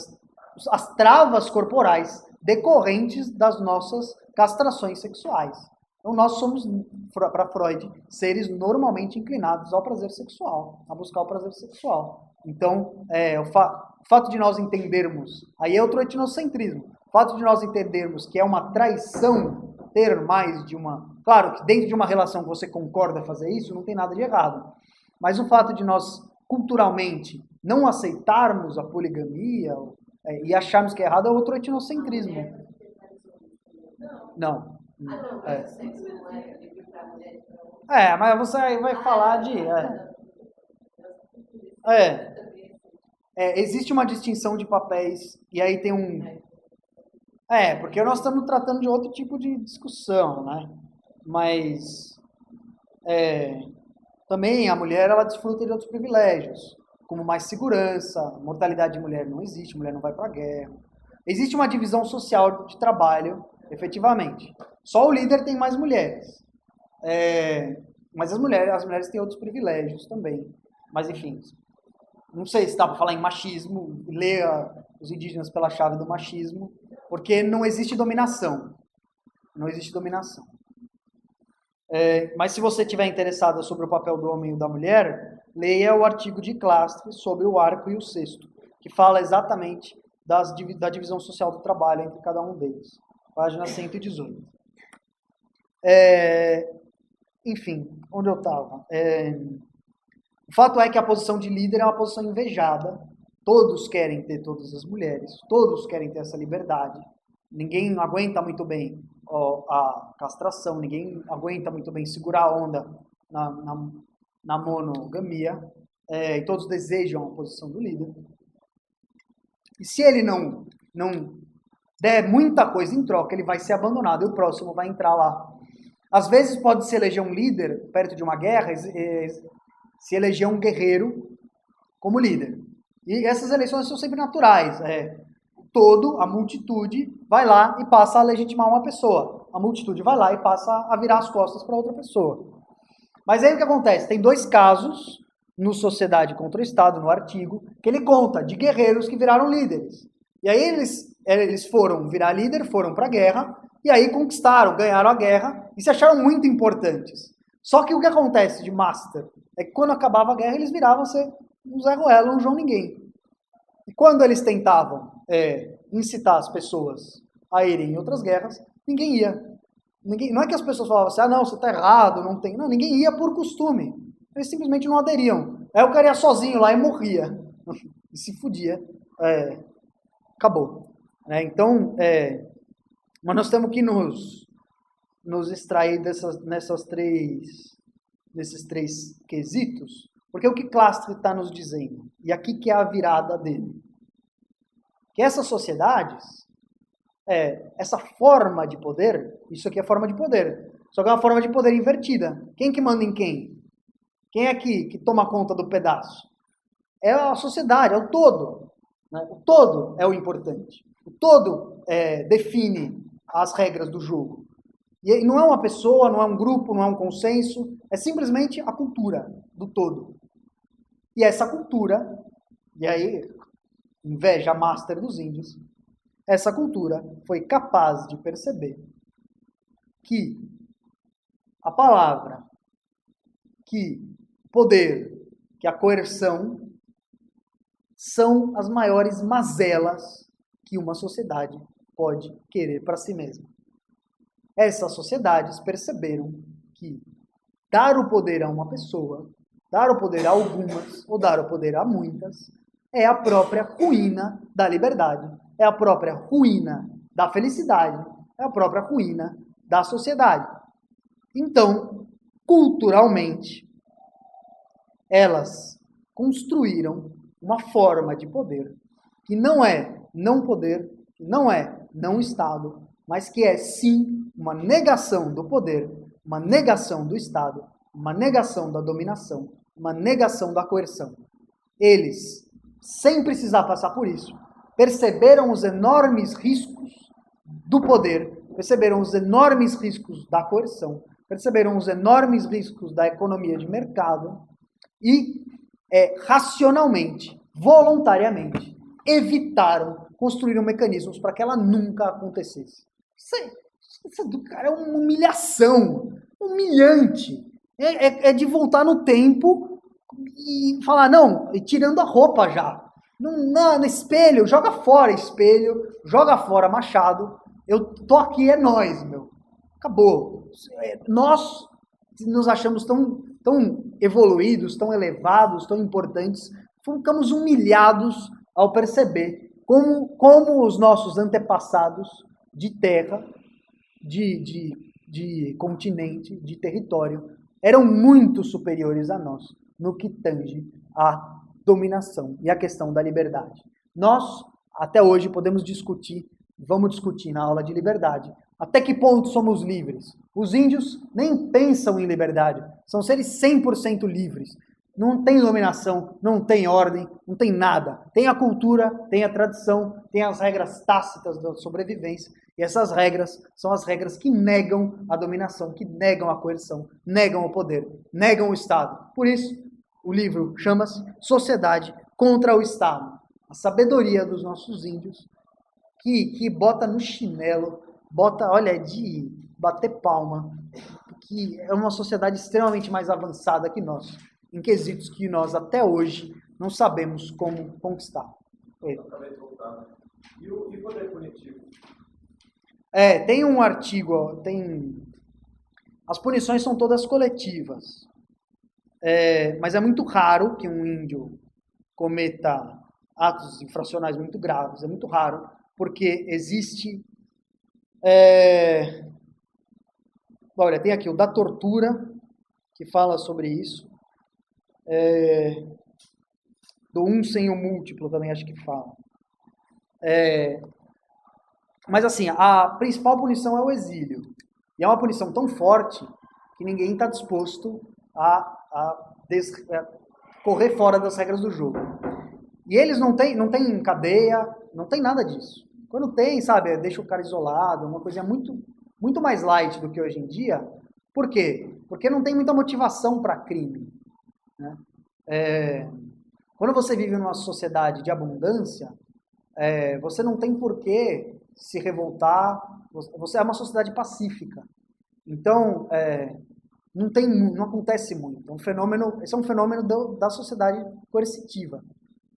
as travas corporais decorrentes das nossas castrações sexuais. Então nós somos, para Freud, seres normalmente inclinados ao prazer sexual, a buscar o prazer sexual. Então, o fato de nós entendermos, aí é outro etnocentrismo, o fato de nós entendermos que é uma traição ter mais de uma... Claro que dentro de uma relação que você concorda fazer isso, não tem nada de errado. Mas o fato de nós, culturalmente, não aceitarmos a poligamia e acharmos que é errado é outro etnocentrismo. Não. Mas você aí vai falar de... existe uma distinção de papéis, e aí tem um... porque nós estamos tratando de outro tipo de discussão, né? Mas também a mulher, ela desfruta de outros privilégios, como mais segurança, mortalidade de mulher não existe, mulher não vai para a guerra. Existe uma divisão social de trabalho, efetivamente. Só o líder tem mais mulheres. Mas as mulheres têm outros privilégios também. Mas, enfim, não sei se dá para falar em machismo, leia os indígenas pela chave do machismo, porque não existe dominação. Não existe dominação. Mas se você estiver interessado sobre o papel do homem e da mulher, leia o artigo de Clastre sobre o arco e o cesto, que fala exatamente da divisão social do trabalho entre cada um deles. Página 118. Enfim, onde eu estava? O fato é que a posição de líder é uma posição invejada. Todos querem ter todas as mulheres, todos querem ter essa liberdade. Ninguém aguenta muito bem a castração, ninguém aguenta muito bem segurar a onda na monogamia, e todos desejam a posição do líder. E se ele não der muita coisa em troca, ele vai ser abandonado e o próximo vai entrar lá. Às vezes pode se eleger um líder perto de uma guerra, se eleger um guerreiro como líder. E essas eleições são sempre naturais. A multitude vai lá e passa a legitimar uma pessoa. A multitude vai lá e passa a virar as costas para outra pessoa. Mas aí o que acontece? Tem 2 casos no Sociedade contra o Estado, no artigo, que ele conta de guerreiros que viraram líderes. E aí eles foram virar líder, foram para a guerra, e aí conquistaram, ganharam a guerra e se acharam muito importantes. Só que o que acontece de Master é que quando acabava a guerra eles viravam ser um Zé Ruela, um João Ninguém. E quando eles tentavam incitar as pessoas a irem em outras guerras, ninguém ia. Não é que as pessoas falavam assim, não, você está errado, não tem. Não, ninguém ia por costume. Eles simplesmente não aderiam. Aí o cara ia sozinho lá e morria. E se fudia. Acabou. Então, mas nós temos que nos extrair nesses três quesitos, porque o que Clastre está nos dizendo, e aqui que é a virada dele, que essas sociedades, essa forma de poder, isso aqui é forma de poder, só que é uma forma de poder invertida. Quem que manda em quem? Quem é que toma conta do pedaço? É a sociedade, é o todo. Né? O todo é o importante. O todo define as regras do jogo. E não é uma pessoa, não é um grupo, não é um consenso, é simplesmente a cultura do todo. E essa cultura, e aí, inveja master dos índios, essa cultura foi capaz de perceber que a palavra, que poder, que a coerção são as maiores mazelas que uma sociedade pode querer para si mesma. Essas sociedades perceberam que dar o poder a uma pessoa, dar o poder a algumas, ou dar o poder a muitas, é a própria ruína da liberdade, é a própria ruína da felicidade, é a própria ruína da sociedade. Então, culturalmente, elas construíram uma forma de poder que não é não poder, que não é não Estado, mas que é sim uma negação do poder, uma negação do Estado, uma negação da dominação, uma negação da coerção. Eles, sem precisar passar por isso, perceberam os enormes riscos do poder, perceberam os enormes riscos da coerção, perceberam os enormes riscos da economia de mercado e, racionalmente, voluntariamente, evitaram, construíram mecanismos para que ela nunca acontecesse. Isso do cara é uma humilhação, humilhante. É de voltar no tempo e falar, não, e tirando a roupa já. No espelho, joga fora espelho, joga fora machado. Eu tô aqui, é nós, meu. Acabou. Nós nos achamos tão evoluídos, tão elevados, tão importantes, ficamos humilhados ao perceber como os nossos antepassados de terra, de continente, de território, eram muito superiores a nós no que tange à dominação e à questão da liberdade. Nós, até hoje, podemos discutir, vamos discutir na aula de liberdade, até que ponto somos livres. Os índios nem pensam em liberdade, são seres 100% livres. Não tem dominação, não tem ordem, não tem nada. Tem a cultura, tem a tradição, tem as regras tácitas da sobrevivência. E essas regras são as regras que negam a dominação, que negam a coerção, negam o poder, negam o Estado. Por isso, o livro chama-se Sociedade contra o Estado. A sabedoria dos nossos índios, que bota no chinelo, olha, de bater palma, que é uma sociedade extremamente mais avançada que nós, em quesitos que nós até hoje não sabemos como conquistar. E o poder punitivo? Tem um artigo, as punições são todas coletivas, mas é muito raro que um índio cometa atos infracionais muito graves, é muito raro, porque existe, olha, tem aqui o da tortura, que fala sobre isso, do um sem o múltiplo também acho que fala. Mas assim, a principal punição é o exílio. E é uma punição tão forte que ninguém está disposto a correr fora das regras do jogo. E eles não têm cadeia, não tem nada disso. Quando tem, sabe, deixa o cara isolado, uma coisa muito, muito mais light do que hoje em dia, Por quê? Porque não tem muita motivação para crime, né? Quando você vive numa sociedade de abundância, você não tem por que se revoltar, você é uma sociedade pacífica. Então, não acontece muito. Esse é um fenômeno da sociedade coercitiva,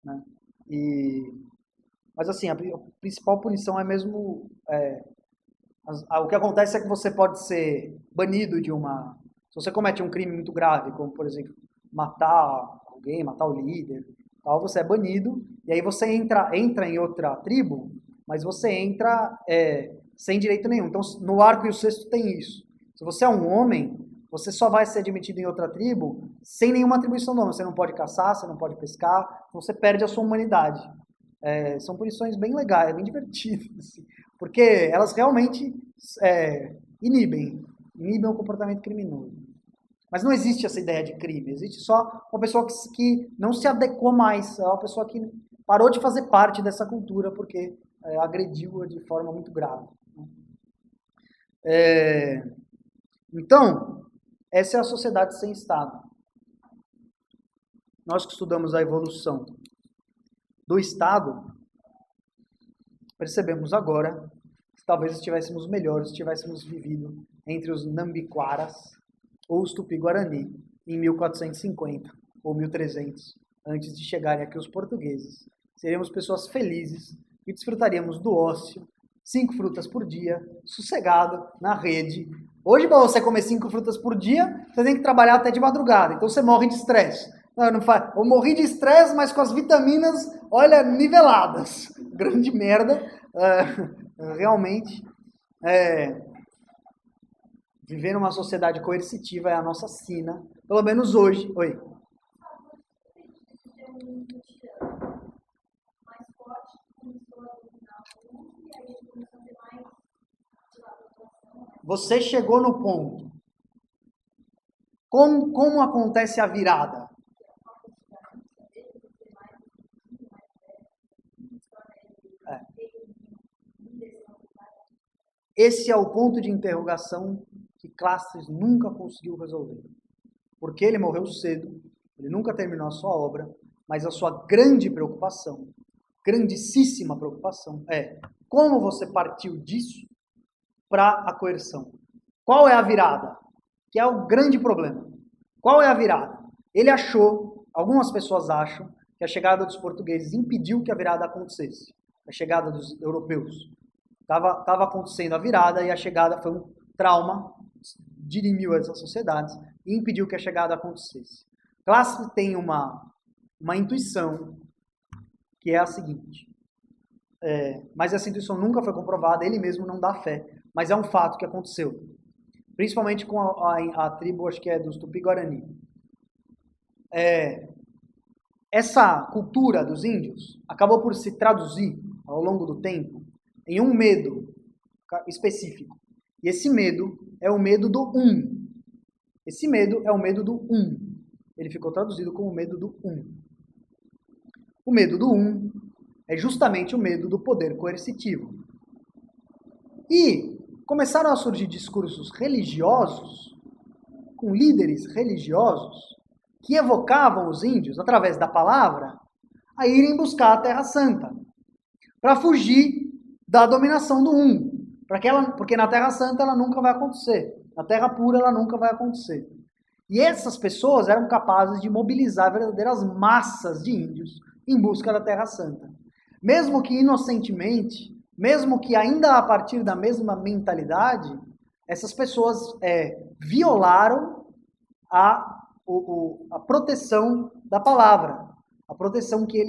né? Mas assim, a principal punição é mesmo... o que acontece é que você pode ser banido de uma... Se você comete um crime muito grave, como, por exemplo, matar alguém, matar o líder, tal, você é banido, e aí você entra em outra tribo, mas você entra sem direito nenhum. Então, no Arco e o Sexto tem isso. Se você é um homem, você só vai ser admitido em outra tribo sem nenhuma atribuição do homem. Você não pode caçar, você não pode pescar, então você perde a sua humanidade. São punições bem legais, bem divertidas, assim, porque elas realmente inibem o comportamento criminoso. Mas não existe essa ideia de crime, existe só uma pessoa que não se adequou mais, é uma pessoa que parou de fazer parte dessa cultura porque agrediu-a de forma muito grave. Então, essa é a sociedade sem Estado. Nós que estudamos a evolução do Estado, percebemos agora que talvez estivéssemos melhores se tivéssemos vivido entre os Nambiquaras ou os Tupi-Guarani em 1450 ou 1300, antes de chegarem aqui os portugueses. Seríamos pessoas felizes e desfrutaríamos do ócio, 5 frutas por dia, sossegado, na rede. Hoje, para você comer 5 frutas por dia, você tem que trabalhar até de madrugada, então você morre de estresse. Eu morri de estresse, mas com as vitaminas, olha, niveladas. Grande merda. Realmente, viver numa sociedade coercitiva é a nossa sina, pelo menos hoje. Oi. Você chegou no ponto. Como acontece a virada? Esse é o ponto de interrogação que Clastres nunca conseguiu resolver. Porque ele morreu cedo, ele nunca terminou a sua obra, mas a sua grande preocupação, grandíssima preocupação, é como você partiu disso para a coerção. Qual é a virada? Que é o grande problema. Qual é a virada? Ele achou, algumas pessoas acham, que a chegada dos portugueses impediu que a virada acontecesse. A chegada dos europeus. Estava acontecendo a virada e a chegada foi um trauma, dirimiu essas sociedades e impediu que a chegada acontecesse. Clastres tem uma intuição que é a seguinte, mas essa intuição nunca foi comprovada, ele mesmo não dá fé, mas é um fato que aconteceu, principalmente com a tribo, acho que é dos Tupi-Guarani. Essa cultura dos índios acabou por se traduzir ao longo do tempo em um medo específico. E esse medo é o medo do um. Esse medo é o medo do um. Ele ficou traduzido como o medo do um. O medo do um é justamente o medo do poder coercitivo. E começaram a surgir discursos religiosos, com líderes religiosos, que evocavam os índios, através da palavra, a irem buscar a Terra Santa, para fugir da dominação do um, porque na Terra Santa ela nunca vai acontecer, na Terra Pura ela nunca vai acontecer. E essas pessoas eram capazes de mobilizar verdadeiras massas de índios em busca da Terra Santa. Mesmo que inocentemente, mesmo que ainda a partir da mesma mentalidade, essas pessoas violaram a proteção da palavra, a proteção que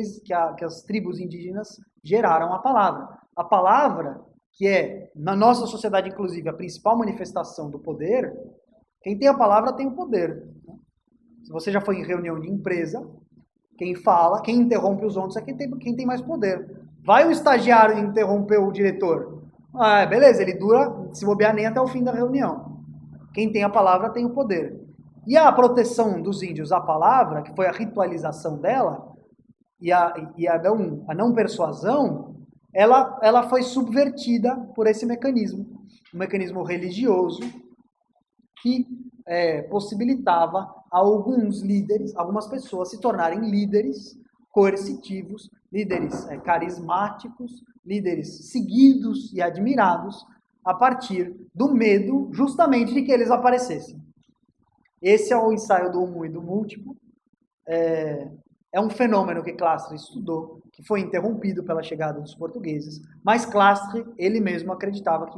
as tribos indígenas geraram à palavra. A palavra, que é, na nossa sociedade, inclusive, a principal manifestação do poder, quem tem a palavra tem o poder. Se você já foi em reunião de empresa, quem fala, quem interrompe os outros é quem tem mais poder. Vai o estagiário interromper o diretor. Beleza, ele dura, se bobear, nem até o fim da reunião. Quem tem a palavra tem o poder. E a proteção dos índios à palavra, que foi a ritualização dela, e a não persuasão, ela foi subvertida por esse mecanismo, um mecanismo religioso, que possibilitava a alguns líderes, algumas pessoas se tornarem líderes coercitivos, líderes carismáticos, líderes seguidos e admirados a partir do medo justamente de que eles aparecessem. Esse é o ensaio do uno e do múltiplo. É um fenômeno que Clastres estudou, que foi interrompido pela chegada dos portugueses, mas Clastres, ele mesmo acreditava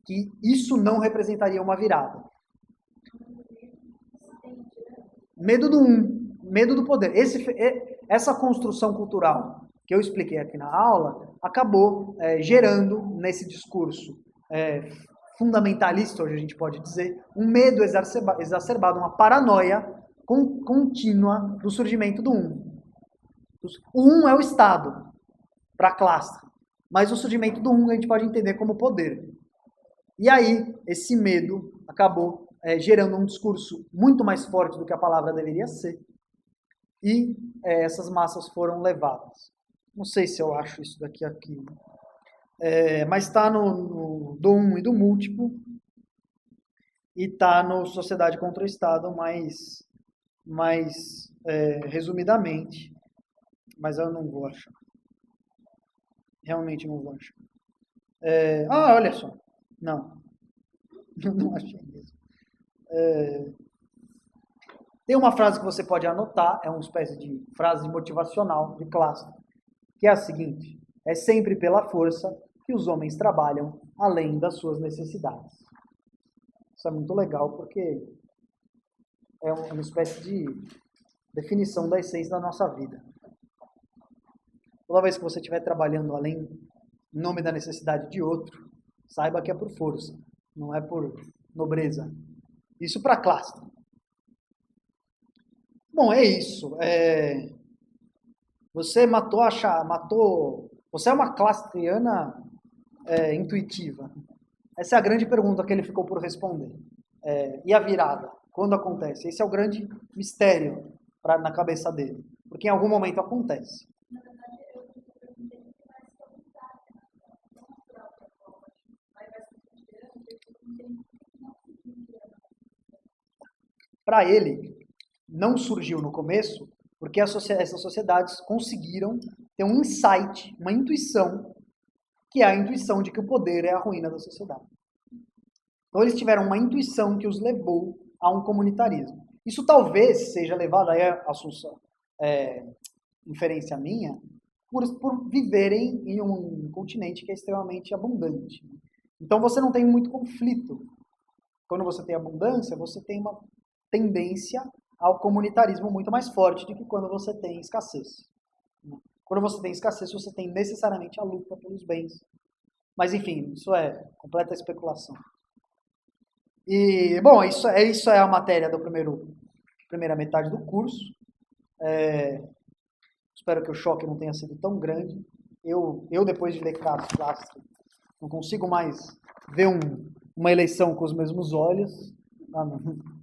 que isso não representaria uma virada. Medo do medo do poder. Essa construção cultural que eu expliquei aqui na aula acabou gerando nesse discurso fundamentalista, hoje a gente pode dizer, um medo exacerbado, uma paranoia contínua do surgimento do um. O um é o Estado, para Clastres, mas o surgimento do um a gente pode entender como poder. E aí, esse medo acabou gerando um discurso muito mais forte do que a palavra deveria ser, e essas massas foram levadas. Não sei se eu acho isso daqui aqui, mas está no do um e do múltiplo, e está no Sociedade contra o Estado mais resumidamente, mas eu não vou achar. Realmente não vou achar. Olha só. Não. Não achei mesmo. Tem uma frase que você pode anotar, é uma espécie de frase motivacional de Clastres, que é a seguinte: é sempre pela força que os homens trabalham além das suas necessidades. Isso é muito legal porque é uma espécie de definição da essência da nossa vida. Toda vez que você estiver trabalhando além, em nome da necessidade de outro, saiba que é por força, não é por nobreza. Isso para Clastres. Bom, é isso. Você você é uma clastriana intuitiva? Essa é a grande pergunta que ele ficou por responder. E a virada? Quando acontece? Esse é o grande mistério na cabeça dele. Porque em algum momento acontece. Para ele, não surgiu no começo, porque essas sociedades conseguiram ter um insight, uma intuição, que é a intuição de que o poder é a ruína da sociedade. Então eles tiveram uma intuição que os levou a um comunitarismo. Isso talvez seja levado, aí a Assunção, inferência minha, por viverem em um continente que é extremamente abundante. Então você não tem muito conflito. Quando você tem abundância, você tem uma tendência ao comunitarismo muito mais forte do que quando você tem escassez. Quando você tem escassez, você tem necessariamente a luta pelos bens. Mas, enfim, isso é completa especulação. E, bom, isso é a matéria da primeira metade do curso. Espero que o choque não tenha sido tão grande. Eu depois de ler Clastres, não consigo mais ver uma eleição com os mesmos olhos,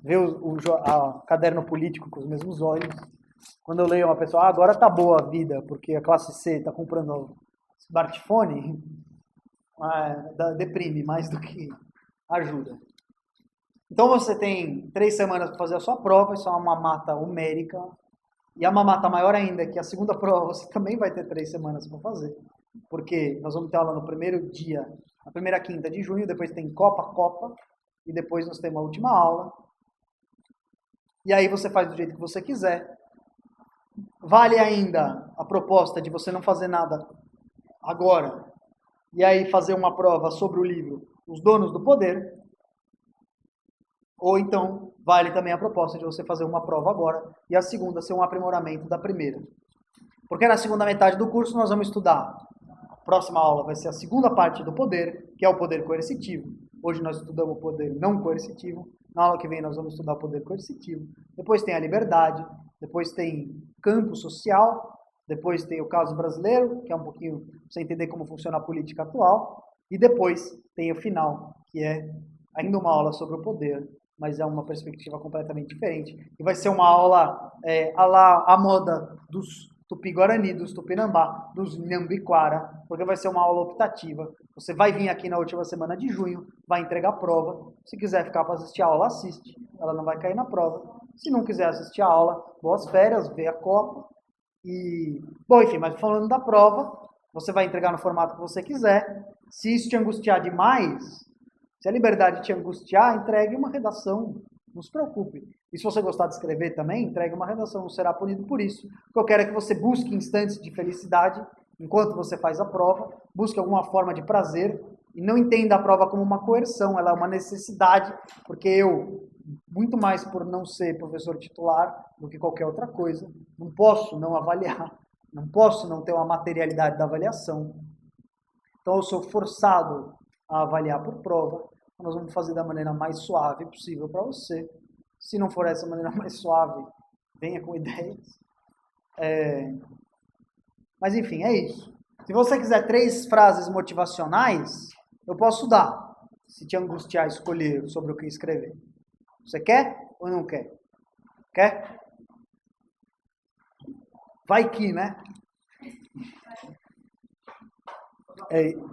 ver o caderno político com os mesmos olhos. Quando eu leio uma pessoa, agora tá boa a vida, porque a classe C está comprando smartphone, deprime mais do que ajuda. Então você tem 3 semanas para fazer a sua prova, isso é uma mamata homérica, e a mamata maior ainda, que a segunda prova você também vai ter 3 semanas para fazer, porque nós vamos ter aula no primeiro dia, na primeira quinta de junho, depois tem Copa, e depois nós temos a última aula. E aí você faz do jeito que você quiser. Vale ainda a proposta de você não fazer nada agora, e aí fazer uma prova sobre o livro Os Donos do Poder. Ou então, vale também a proposta de você fazer uma prova agora, e a segunda ser um aprimoramento da primeira. Porque na segunda metade do curso nós vamos estudar. A próxima aula vai ser a segunda parte do poder, que é o poder coercitivo. Hoje nós estudamos o poder não coercitivo. Na aula que vem nós vamos estudar o poder coercitivo. Depois tem a liberdade. Depois tem campo social. Depois tem o caso brasileiro, que é um pouquinho para você entender como funciona a política atual. E depois tem o final, que é ainda uma aula sobre o poder, mas é uma perspectiva completamente diferente. E vai ser uma aula à moda dos Tupi-Guarani, dos Tupinambá, dos Inhambiquara, porque vai ser uma aula optativa. Você vai vir aqui na última semana de junho, vai entregar a prova. Se quiser ficar para assistir a aula, assiste. Ela não vai cair na prova. Se não quiser assistir a aula, boas férias, vê a Copa. Bom, enfim, mas falando da prova, você vai entregar no formato que você quiser. Se isso te angustiar demais, se a liberdade te angustiar, entregue uma redação. Não se preocupe. E se você gostar de escrever também, entregue uma redação, não será punido por isso. O que eu quero é que você busque instantes de felicidade enquanto você faz a prova, busque alguma forma de prazer e não entenda a prova como uma coerção, ela é uma necessidade, porque eu, muito mais por não ser professor titular do que qualquer outra coisa, não posso não avaliar, não posso não ter uma materialidade da avaliação. Então eu sou forçado a avaliar por prova. Nós vamos fazer da maneira mais suave possível para você. Se não for essa maneira mais suave, venha com ideias. Mas enfim, é isso. Se você quiser 3 frases motivacionais, eu posso dar. Se te angustiar escolher sobre o que escrever. Você quer ou não quer? Quer? Vai que, né?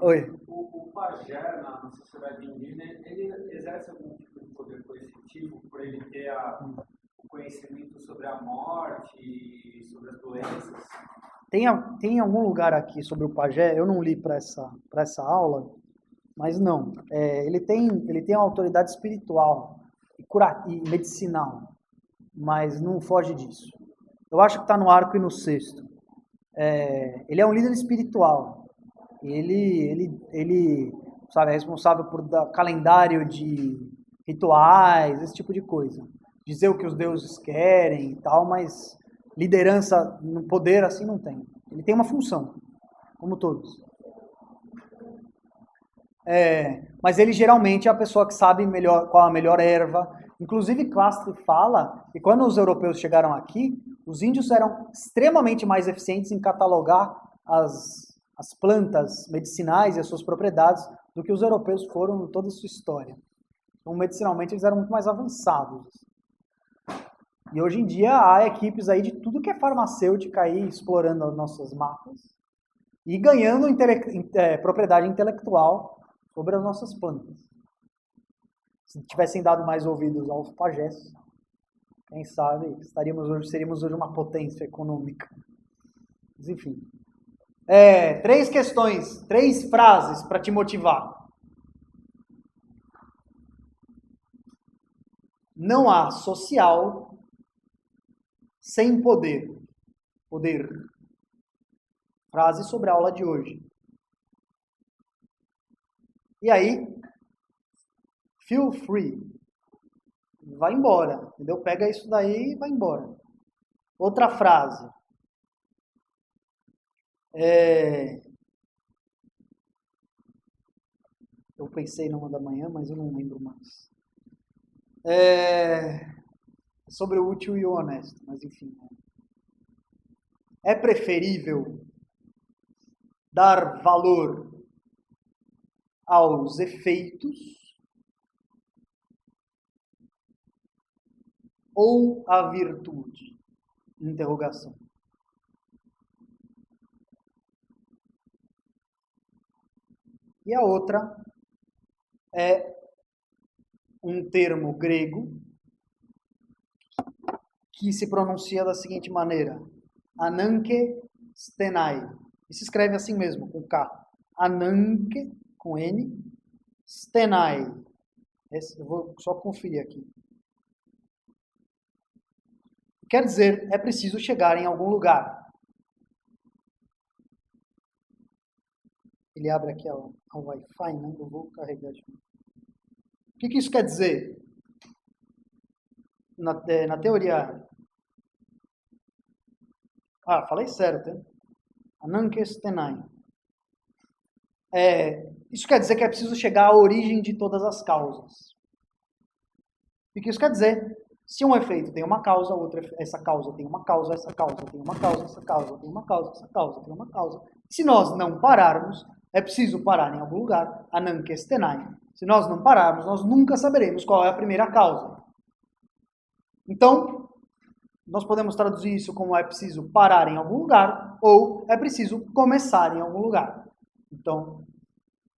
Oi. O pajé na sociedade indígena, ele exerce algum tipo de poder coercitivo por ele ter o conhecimento sobre a morte e sobre as doenças? Tem algum lugar aqui sobre o pajé, eu não li para essa aula, mas não. Ele tem uma autoridade espiritual e medicinal, mas não foge disso. Eu acho que está no Arco e no Sexto. Ele é um líder espiritual. Ele sabe, é responsável por dar calendário de rituais, esse tipo de coisa. Dizer o que os deuses querem e tal, mas liderança, no poder assim não tem. Ele tem uma função, como todos. Mas ele geralmente é a pessoa que sabe melhor qual a melhor erva. Inclusive, Clastre fala que quando os europeus chegaram aqui, os índios eram extremamente mais eficientes em catalogar as plantas medicinais e as suas propriedades do que os europeus foram em toda a sua história. Então, medicinalmente, eles eram muito mais avançados. E hoje em dia há equipes aí de tudo que é farmacêutica aí explorando as nossas matas e ganhando propriedade intelectual sobre as nossas plantas. Se tivessem dado mais ouvidos aos pajés, quem sabe seríamos hoje uma potência econômica. Mas enfim. 3 questões, 3 frases para te motivar. Não há social sem poder. Poder. Frase sobre a aula de hoje. E aí, feel free. Vai embora, entendeu? Pega isso daí e vai embora. Outra frase. Eu pensei numa da manhã, mas eu não lembro mais. Sobre o útil e o honesto, mas enfim. É preferível dar valor aos efeitos ou à virtude? Interrogação. E a outra é um termo grego que se pronuncia da seguinte maneira: ananke stenai. E se escreve assim mesmo, com K. Ananke, com N, stenai. Eu vou só conferir aqui. Quer dizer, é preciso chegar em algum lugar. Ele abre aqui ao Wi-Fi, né? Eu vou carregar de novo. O que isso quer dizer? Na teoria... falei certo, hein? Ananke stenai. Isso quer dizer que é preciso chegar à origem de todas as causas. O que isso quer dizer? Se um efeito tem uma causa, essa causa tem uma causa, essa causa tem uma causa, essa causa tem uma causa, essa causa tem uma causa. Se nós não pararmos, é preciso parar em algum lugar, ananke stenai. Se nós não pararmos, nós nunca saberemos qual é a primeira causa. Então, Nós podemos traduzir isso como é preciso parar em algum lugar ou é preciso começar em algum lugar. Então,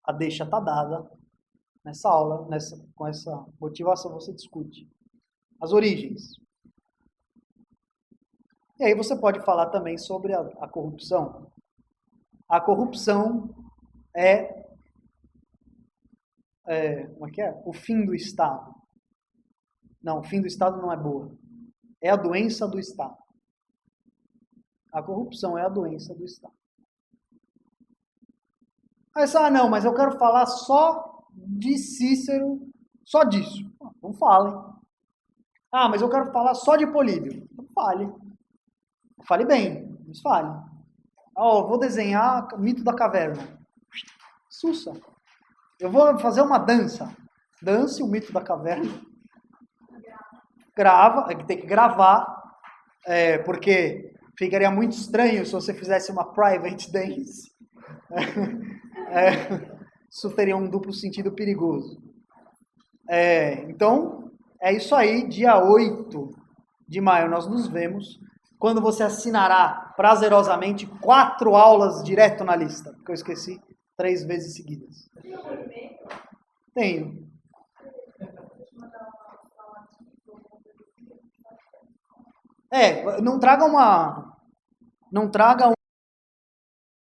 a deixa está dada nessa aula, com essa motivação você discute as origens. E aí você pode falar também sobre a corrupção. A corrupção como é que é? O fim do Estado. Não, o fim do Estado não é boa. É a doença do Estado. A corrupção é a doença do Estado. Aí você, não, mas eu quero falar só de Cícero, só disso. Não falem. Ah, mas eu quero falar só de Políbio. Não fale. Fale bem, mas fale. Vou desenhar o mito da caverna. Sussa. Eu vou fazer uma dança. Dance o mito da caverna. Grava, tem que gravar, porque ficaria muito estranho se você fizesse uma private dance. Isso teria um duplo sentido perigoso. Então, é isso aí, dia 8 de maio nós nos vemos, quando você assinará prazerosamente 4 aulas direto na lista, porque eu esqueci 3 vezes seguidas. Tenho. Não traga